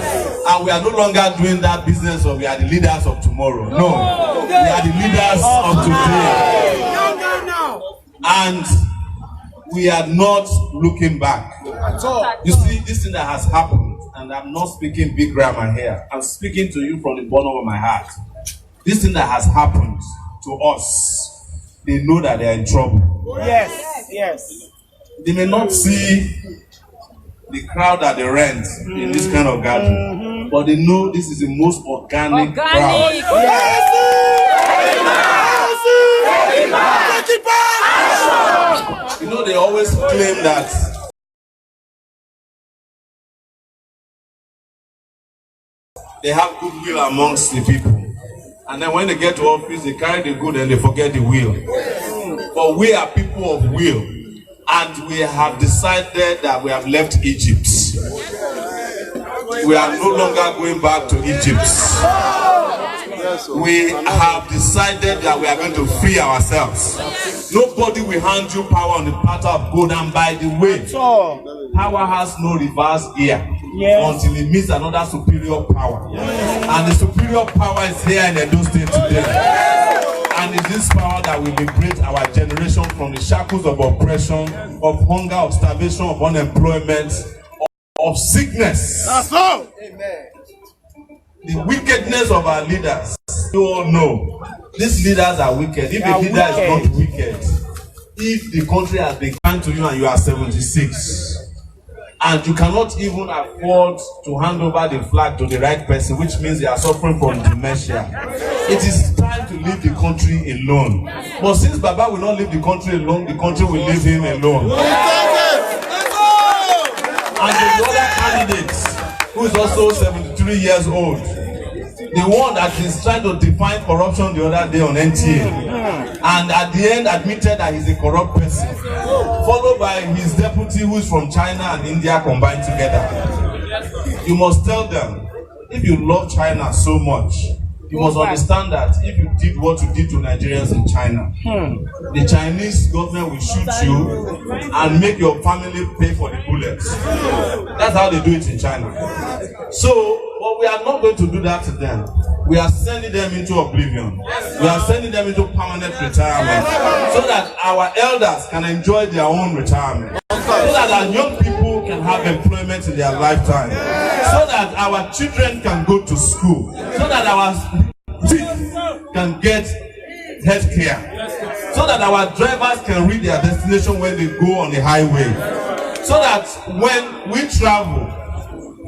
And we are no longer doing that business of we are the leaders of tomorrow. No, we are the leaders of today. And we are not looking back. You see, this thing that has happened, and I'm not speaking big grammar here. I'm speaking to you from the bottom of my heart. This thing that has happened to us, they know that they are in trouble. Yes, yes. They may not see the crowd that they rent in this kind of gathering, but they know this is the most organic crowd. You know, they always claim that they have goodwill amongst the people. And then when they get to office, they carry the good and they forget the will. But we are people of will. And we have decided that we have left Egypt. We are no longer going back to Egypt. we have decided that we are going to free ourselves. Nobody will hand you power on the platter of gold. And by the way, power has no reverse here until it meets another superior power. And the superior power is here in Edo State today. And it's this power that will liberate our generation from the shackles of oppression, of hunger, of starvation, of unemployment, of sickness. That's all. Amen. The wickedness of our leaders, you all know, these leaders are wicked. If a leader is not wicked, if the country has been kind to you and you are 76, and you cannot even afford to hand over the flag to the right person, which means you are suffering from dementia, it is time to leave the country alone. But since Baba will not leave the country alone, the country will leave him alone. And the other candidate, who is also 73 years old, the one that is trying to define corruption the other day on NTA, and at the end admitted that he's a corrupt person, followed by his deputy who is from China and India combined together. You must tell them, if you love China so much, you must understand that if you did what you did to Nigerians in China, the Chinese government will shoot you and make your family pay for the bullets. That's how they do it in China. So, but we are not going to do that to them. We are sending them into oblivion. We are sending them into permanent retirement so that our elders can enjoy their own retirement. So that our young people can have employment in their lifetime. So that our children can go to school. So that our teeth can get health care. So that our drivers can reach their destination when they go on the highway. So that when we travel,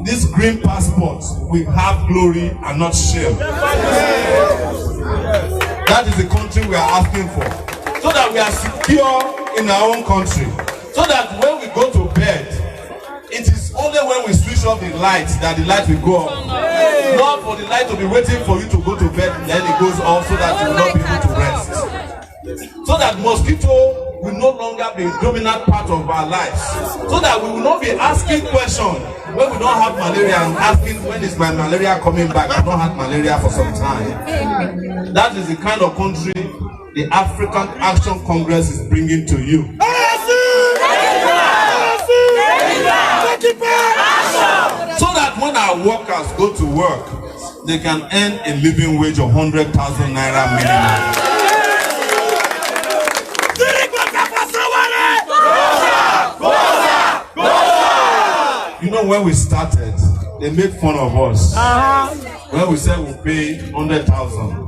this green passport will have glory and not shame. That is the country we are asking for. So that we are secure in our own country. So that when we go to bed, it is only when we switch off the light that the light will go off. Not for the light to be waiting for you to go to bed, then it goes off so that you will not be able to rest. So that mosquito will no longer be a dominant part of our lives. So that we will not be asking questions when we don't have malaria and asking, when is my malaria coming back? I don't have malaria for some time. That is the kind of country the African Action Congress is bringing to you. So that when our workers go to work, they can earn a living wage of 100,000 naira minimum. You know, when we started, they made fun of us. When we said we'll pay 100,000.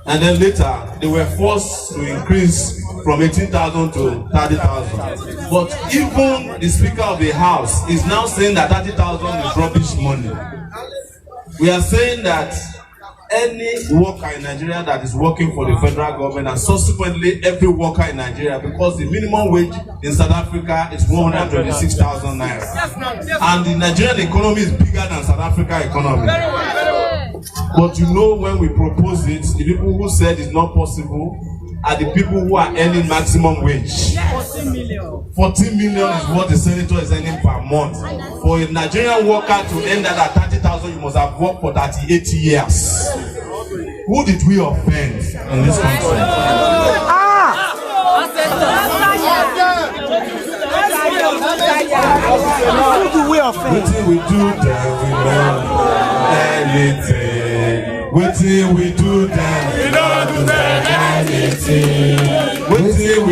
And then later, they were forced to increase from 18,000 to 30,000. But even the Speaker of the House is now saying that 30,000 is rubbish money. We are saying that any worker in Nigeria that is working for the federal government, and subsequently every worker in Nigeria, because the minimum wage in South Africa is 126,000 naira. And the Nigerian economy is bigger than South Africa economy. But you know, when we propose it, the people who said it's not possible are the people who are earning maximum wage. 14 million is what the senator is earning per month. For a Nigerian worker to earn that at 30,000, you must have worked for 38 years. Who did we offend in this country? Who do we offend? What we do that we know anything. What we do that we don't do that anything. What we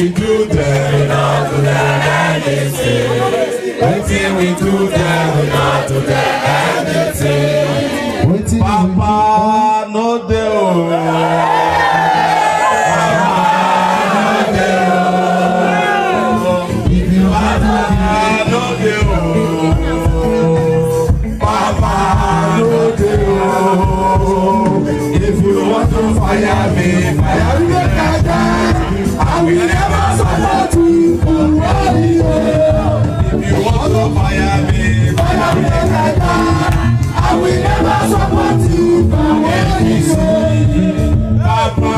do that we don't do that anything. What we do that we don't do that anything. Papa no deo. Fire me, I will never support you. If you want to fire me, I will never support you. Papa,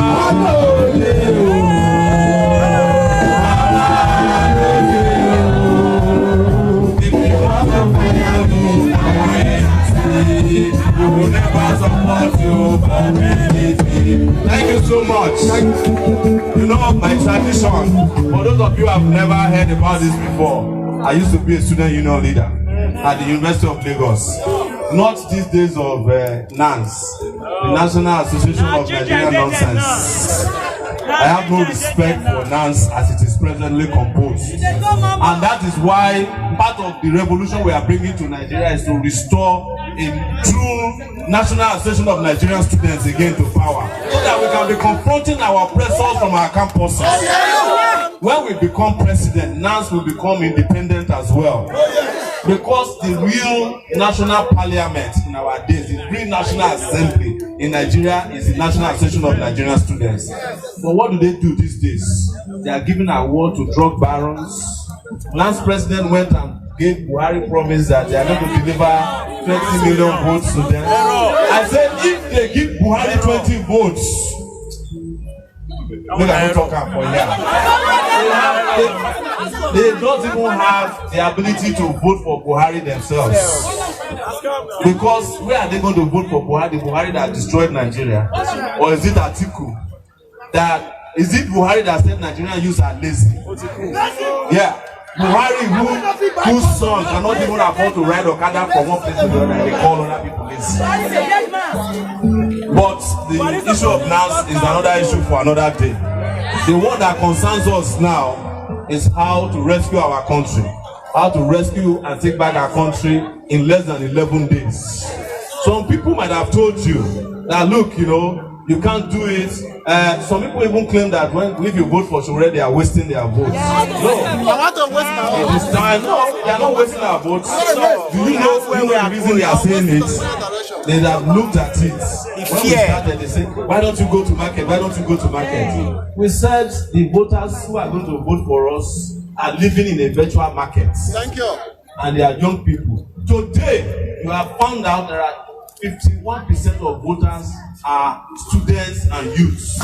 if you want to fire me, I will never support you. You know my tradition. For those of you who have never heard about this before, I used to be a student union leader at the University of Lagos. Not these days of NANS, the National Association of Nigerian Nonsense. I have no respect for NANS as it is presently composed. And that is why part of the revolution we are bringing to Nigeria is to restore a true National Association of Nigerian Students again to power, so that we can be confronting our oppressors from our campuses. When we become president, NANS will become independent as well. Because the real national parliament in our days, the real national assembly in Nigeria is the National Association of Nigerian Students. But what do they do these days? They are giving award to drug barons. Last president went and gave Buhari promise that they are going to deliver 20 million votes to them. I said if they give Buhari 20 votes, look at me talking for they don't even have the ability to vote for Buhari themselves. Because where are they going to vote for Buhari? The Buhari that destroyed Nigeria? Or is it Atiku? Is it Buhari that said Nigerian youths are lazy? Yeah. Buhari whose sons cannot even afford to ride Okada from one place to the other, they call other people lazy. But the issue of NANS is another issue for another day. The one that concerns us now is how to rescue our country, how to rescue and take back our country in less than 11 days. Some people might have told you that, look, you know, you can't do it. Some people even claim that if you vote for Sowore, they are wasting their votes. No, it is time. No, they are not wasting our votes. Do you know the reason they are saying it? They have looked at it. When we started, they said, why don't you go to market? Why don't you go to market? We said the voters who are going to vote for us are living in a virtual market. Thank you. And they are young people. Today, you have found out there are 51% of voters are students and youths.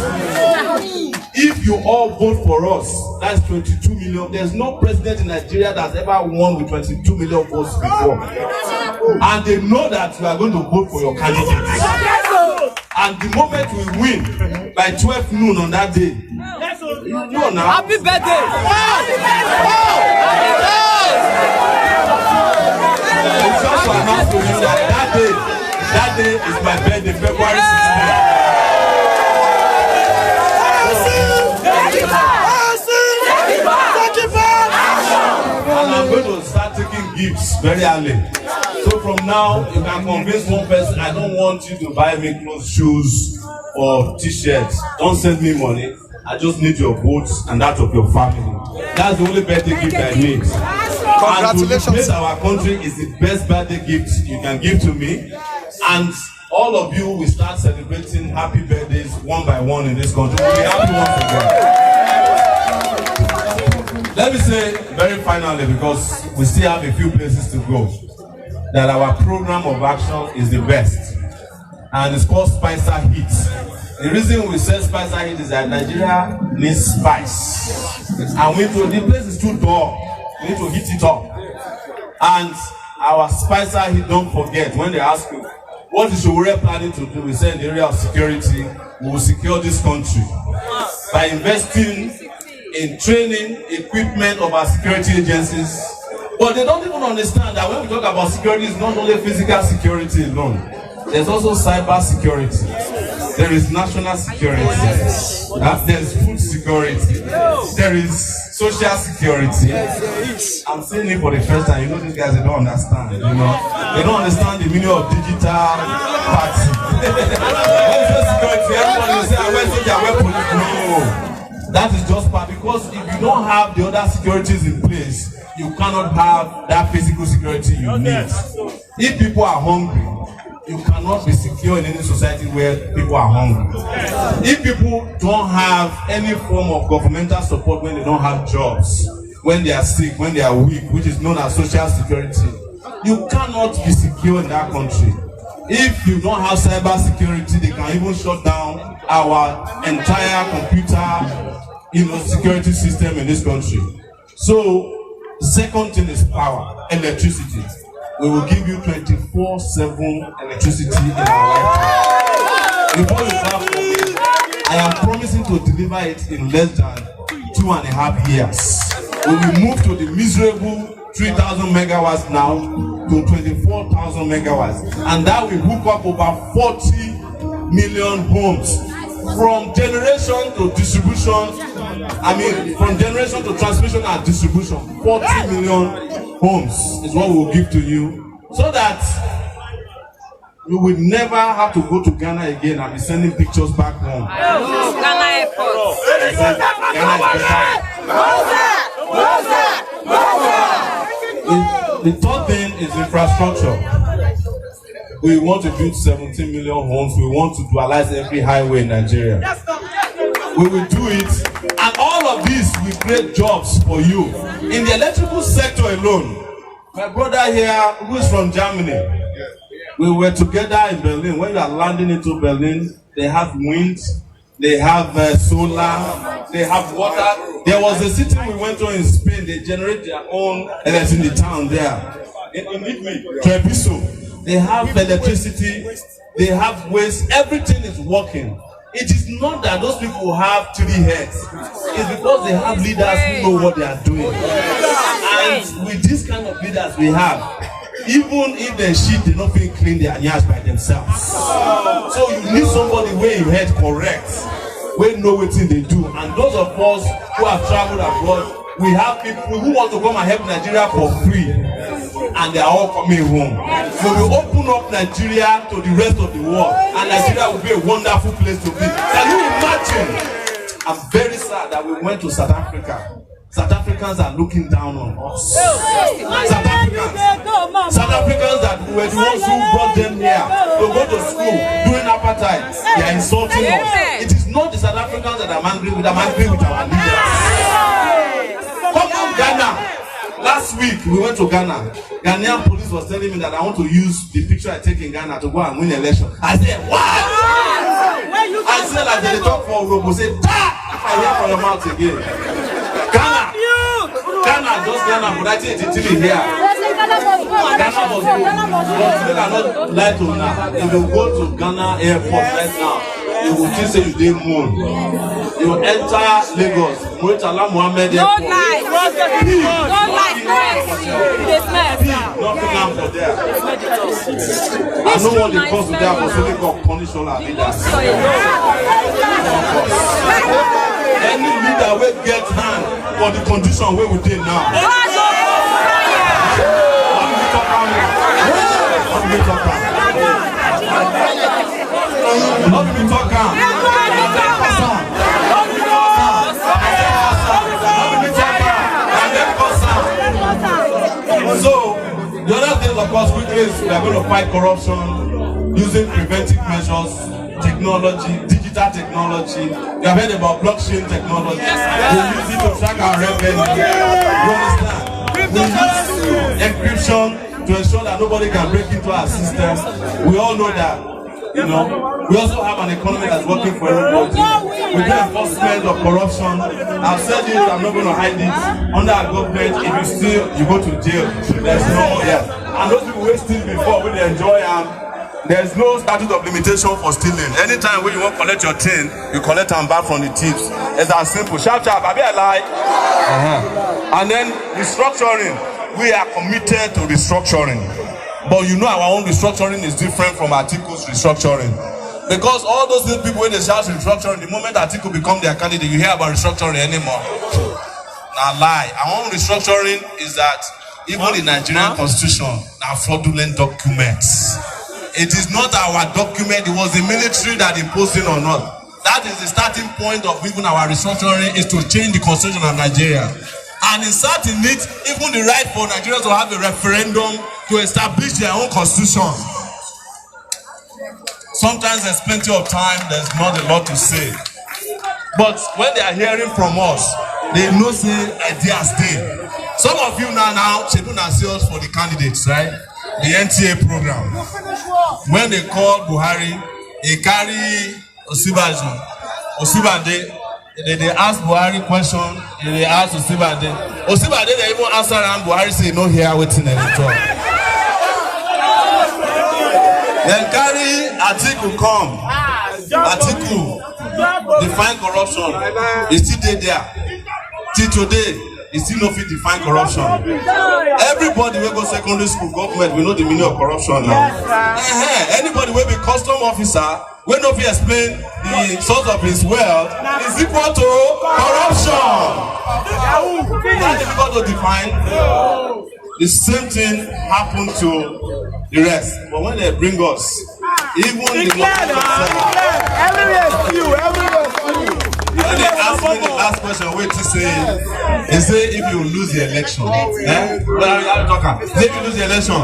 If you all vote for us, that's 22 million. There's no president in Nigeria that's ever won with 22 million votes before. And they know that you are going to vote for your candidates. And the moment we win by 12 noon on that day, you know now. Happy birthday! It's just to announce to you that day is my birthday, February 16th. And I'm going to start taking gifts very early. So from now, you can convince one person, I don't want you to buy me clothes, shoes, or t-shirts. Don't send me money. I just need your votes and that of your family. That's the only birthday gift I need. Congratulations. And to replace our country is the best birthday gift you can give to me. And all of you will start celebrating happy birthdays one by one in this country. We'll be happy once again. Let me say very finally, because we still have a few places to go, that our program of action is the best. And it's called Spicer Heat. The reason we say Spicer Heat is that Nigeria needs spice. And the place is too dull. We need to heat it up. And our Spicer Heat, don't forget, when they ask you, what is Sowore planning to do? We say in the area of security, we will secure this country by investing in training, equipment of our security agencies. But they don't even understand that when we talk about security, it's not only physical security alone. There's also cyber security. There is national security. There is food security. There is social security. I'm saying it for the first time. You know, these guys, they don't understand. You know, they don't understand the meaning of digital party. When you say security, everyone will say, "I wear soldier, I wear police." No, that is just part. Because if you don't have the other securities in place, you cannot have that physical security you need. If people are hungry, you cannot be secure in any society where people are hungry. If people don't have any form of governmental support when they don't have jobs, when they are sick, when they are weak, which is known as social security, you cannot be secure in that country. If you don't have cyber security, they can even shut down our entire computer, security system in this country. So, the second thing is power, electricity. We will give you 24/7 electricity in our lifetime. Before you clap for me, I am promising to deliver it in less than 2.5 years. We will move to the miserable 3,000 megawatts now to 24,000 megawatts, and that will hook up over 40 million homes from generation to distribution. From generation to transmission and distribution. 40 million homes is what we will give to you, so that you will never have to go to Ghana again and be sending pictures back home. Ghana airport. The third thing is infrastructure. We want to build 17 million homes. We want to dualize every highway in Nigeria. We will do it, and all of this will create jobs for you. In the electrical sector alone, my brother here, who is from Germany, we were together in Berlin. When you are landing into Berlin, they have wind, they have solar, they have water. There was a city we went to in Spain, they generate their own electricity in the town there. In Treviso, they have electricity, they have waste, everything is working. It is not that those people have 3 heads. It's because they have leaders who know what they are doing. And with this kind of leaders we have, even if they shit, they don't feel clean their ears by themselves. So you need somebody where your head correct, where know what they do. And those of us who have traveled abroad, we have people who want to come and help Nigeria for free, and they are all coming home. So we open up Nigeria to the rest of the world, and Nigeria will be a wonderful place to be. Can you imagine? I'm very sad that we went to South Africa. South Africans are looking down on us. South Africans that were the ones who brought them here to go to school during apartheid. They are insulting us. It is not the South Africans that I'm angry with. I'm angry with our leaders. Come on, Ghana. Last week we went to Ghana. Ghanaian police was telling me that I want to use the picture I take in Ghana to go and win the election. I said, what? I said, like they talk for Robo, say, I hear from your mouth again. Ghana, just Ghana, but I think it's here. Ghana was good. But they cannot lie to now. If you go to Ghana airport right now, you will think say you did moon. You will enter Lagos, Muritala Mohammed airport. No lie. Nothing now for there. I know what they cost to there, but so they got punish all our leaders. Any leader will get hand for the condition where we did now. So, the other thing, of course, quickly is we are going to fight corruption using preventive measures, technology, digital technology. You have heard about blockchain technology. We use it to track our revenue. You understand? We use encryption to ensure that nobody can break into our system. We all know that, we also have an economy that's working for everybody. We do enforcement of corruption. I've said it, I'm not going to hide it. Under our government, if you steal, you go to jail. There's no, and those people who steal before, when they enjoy there's no statute of limitation for stealing. Anytime when you want to collect your thing, you collect them back from the thieves. It's as simple. Sharp, I be a lie. And then restructuring. We are committed to restructuring. But our own restructuring is different from Atiku's restructuring. Because all those people when they shout restructuring, the moment Atiku become their candidate, you hear about restructuring anymore. Now lie. Our own restructuring is that even the Nigerian constitution are fraudulent documents. It is not our document, it was the military that imposed it on us. That is the starting point of even our restructuring, is to change the constitution of Nigeria. And insert in it even the right for Nigerians to have a referendum to establish their own constitution. Sometimes there's plenty of time, there's not a lot to say. But when they are hearing from us, they know say ideas there. Some of you now checking ourselves for the candidates, right? The NTA program. When they call Buhari, they carry Osibade. They ask Buhari question, they ask Osibade. Osibade, they even answer and Buhari say no here waiting at the top. Then carry Atiku come. Atiku. define corruption, e still dey there. Till today, e still no fit define corruption. Everybody wey go secondary school government we know the meaning of corruption now. Anybody wey be custom officer wey no fit explain the source of his wealth is equal to corruption. That's difficult to define. The same thing happened to the rest, but when they bring us, even the when they ask me the last question, wait to say, they say if you lose the election, if you lose the election,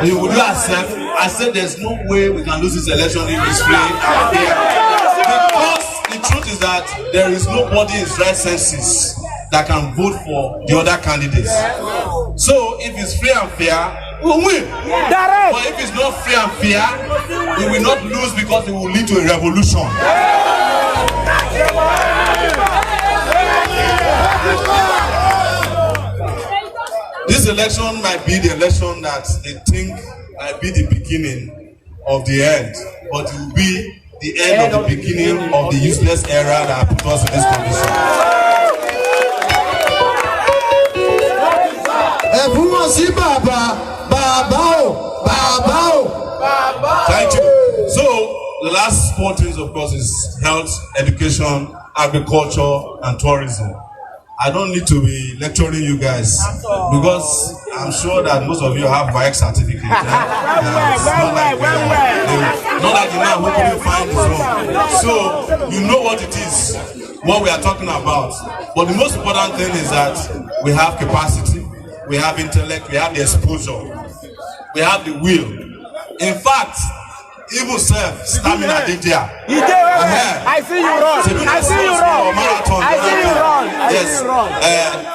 you would you accept? I said there's no way we can lose this election if it's free and fair. Because the truth is that there is nobody in his right senses that can vote for the other candidates. So if it's free and fair, we will win. But if it's not free and fair, we will not lose because it will lead to a revolution. This election might be the election that they think might be the beginning of the end, but it will be the end of the beginning of the useless era that put us in this condition. Thank you. So the last 4 things, of course, is health, education, agriculture, and tourism. I don't need to be lecturing you guys because I'm sure that most of you have WAEC certificate. It's not like the man who couldn't find his own. So you know what it is, what we are talking about. But the most important thing is that we have capacity, we have intellect, we have the exposure, we have the will. In fact, even self stamina dey there. I see you run. I see you run. Marathon. I see you run. Yes.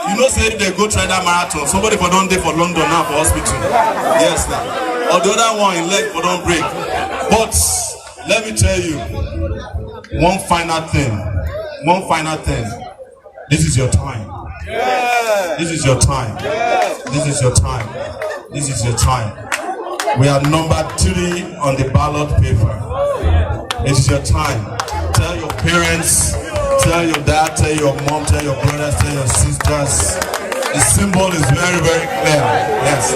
You know, say if they go try that marathon, somebody for don't day for London now for hospital. Yes, now. Or the other one in leg for don't break. But let me tell you one final thing. One final thing. This is your time. This is your time. This is your time. This is your time. We are number 3 on the ballot paper. It's your time. Tell your parents, tell your dad, tell your mom, tell your brothers, tell your sisters. The symbol is very, very clear. Yes.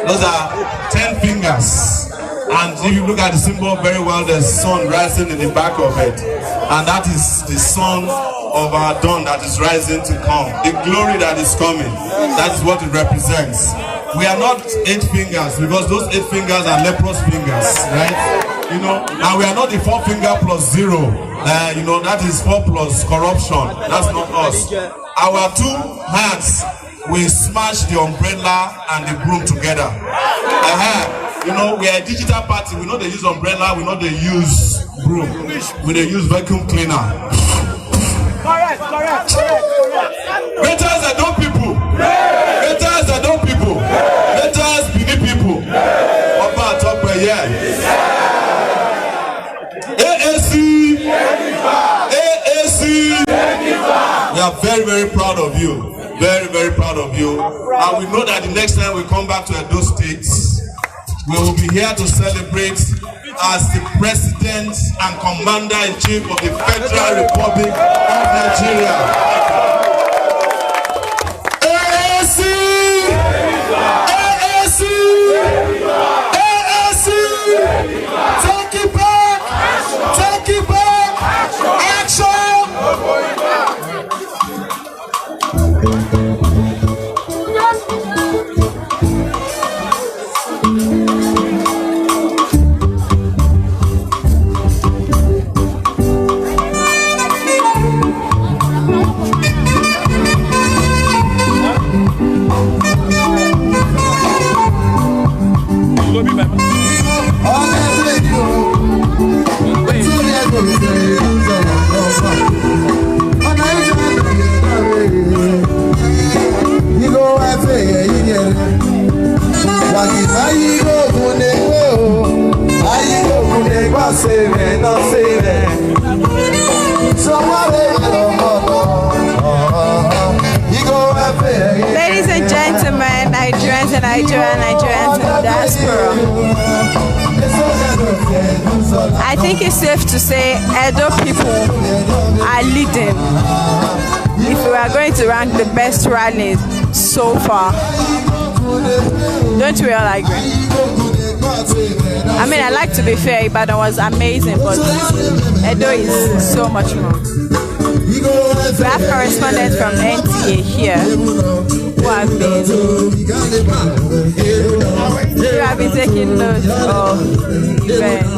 Those are 10 fingers. And if you look at the symbol very well, there's sun rising in the back of it. And that is the sun of our dawn that is rising to come. The glory that is coming. That is what it represents. We are not 8 fingers because those 8 fingers are leprous fingers, right? You know, and we are not the 4 finger plus 0. You know, that is 4 plus corruption. That's not us. Our 2 hands, we smash the umbrella and the broom together. You know, we are a digital party. We know they use umbrella. We know they use broom. We they use vacuum cleaner. Correct. Better as I don't people. Better as I don't people. Better as Benin people. Papa talk by yeah. AAC. We are very, very proud of you. Very, very proud of you. And we know that the next time we come back to Edo State, we will be here to celebrate as the President and Commander-in-Chief of the Federal Republic of Nigeria. AAC! AAC! AAC! Take it back! Take it back! Action! to Nigeria, Nigerians in the diaspora. I think it's safe to say Edo people are leading. If we are going to rank the best rallies so far, don't we all agree? I mean, I like to be fair, Ibadan was amazing, but Edo is so much more. We have correspondents from NTA here who have been taking notes of events.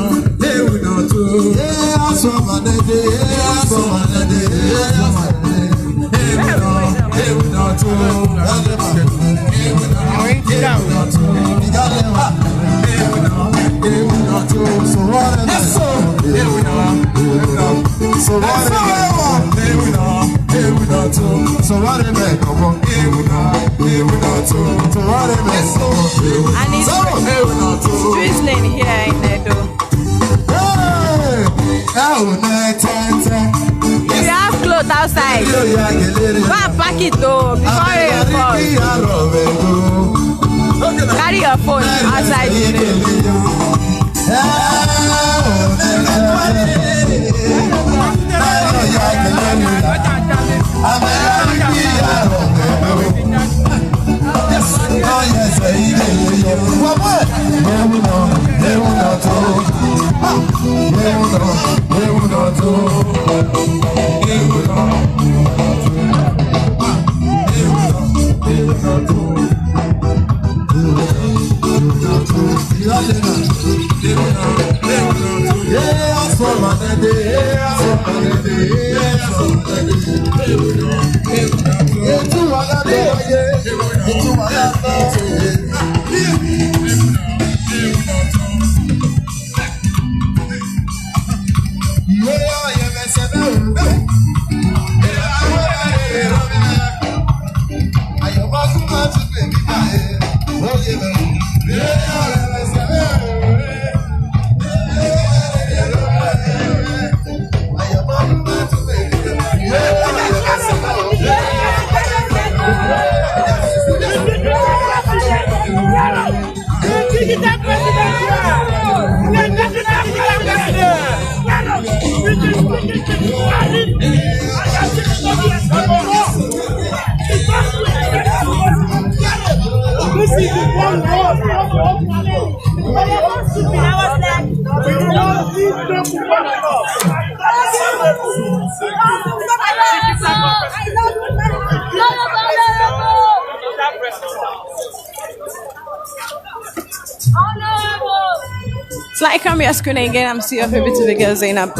And it's drizzling here in Edo. If you have clothes outside, go and pack it though before it falls. Carry your phone outside today. So I come here screen again. I'm still up a bit to the girls in up.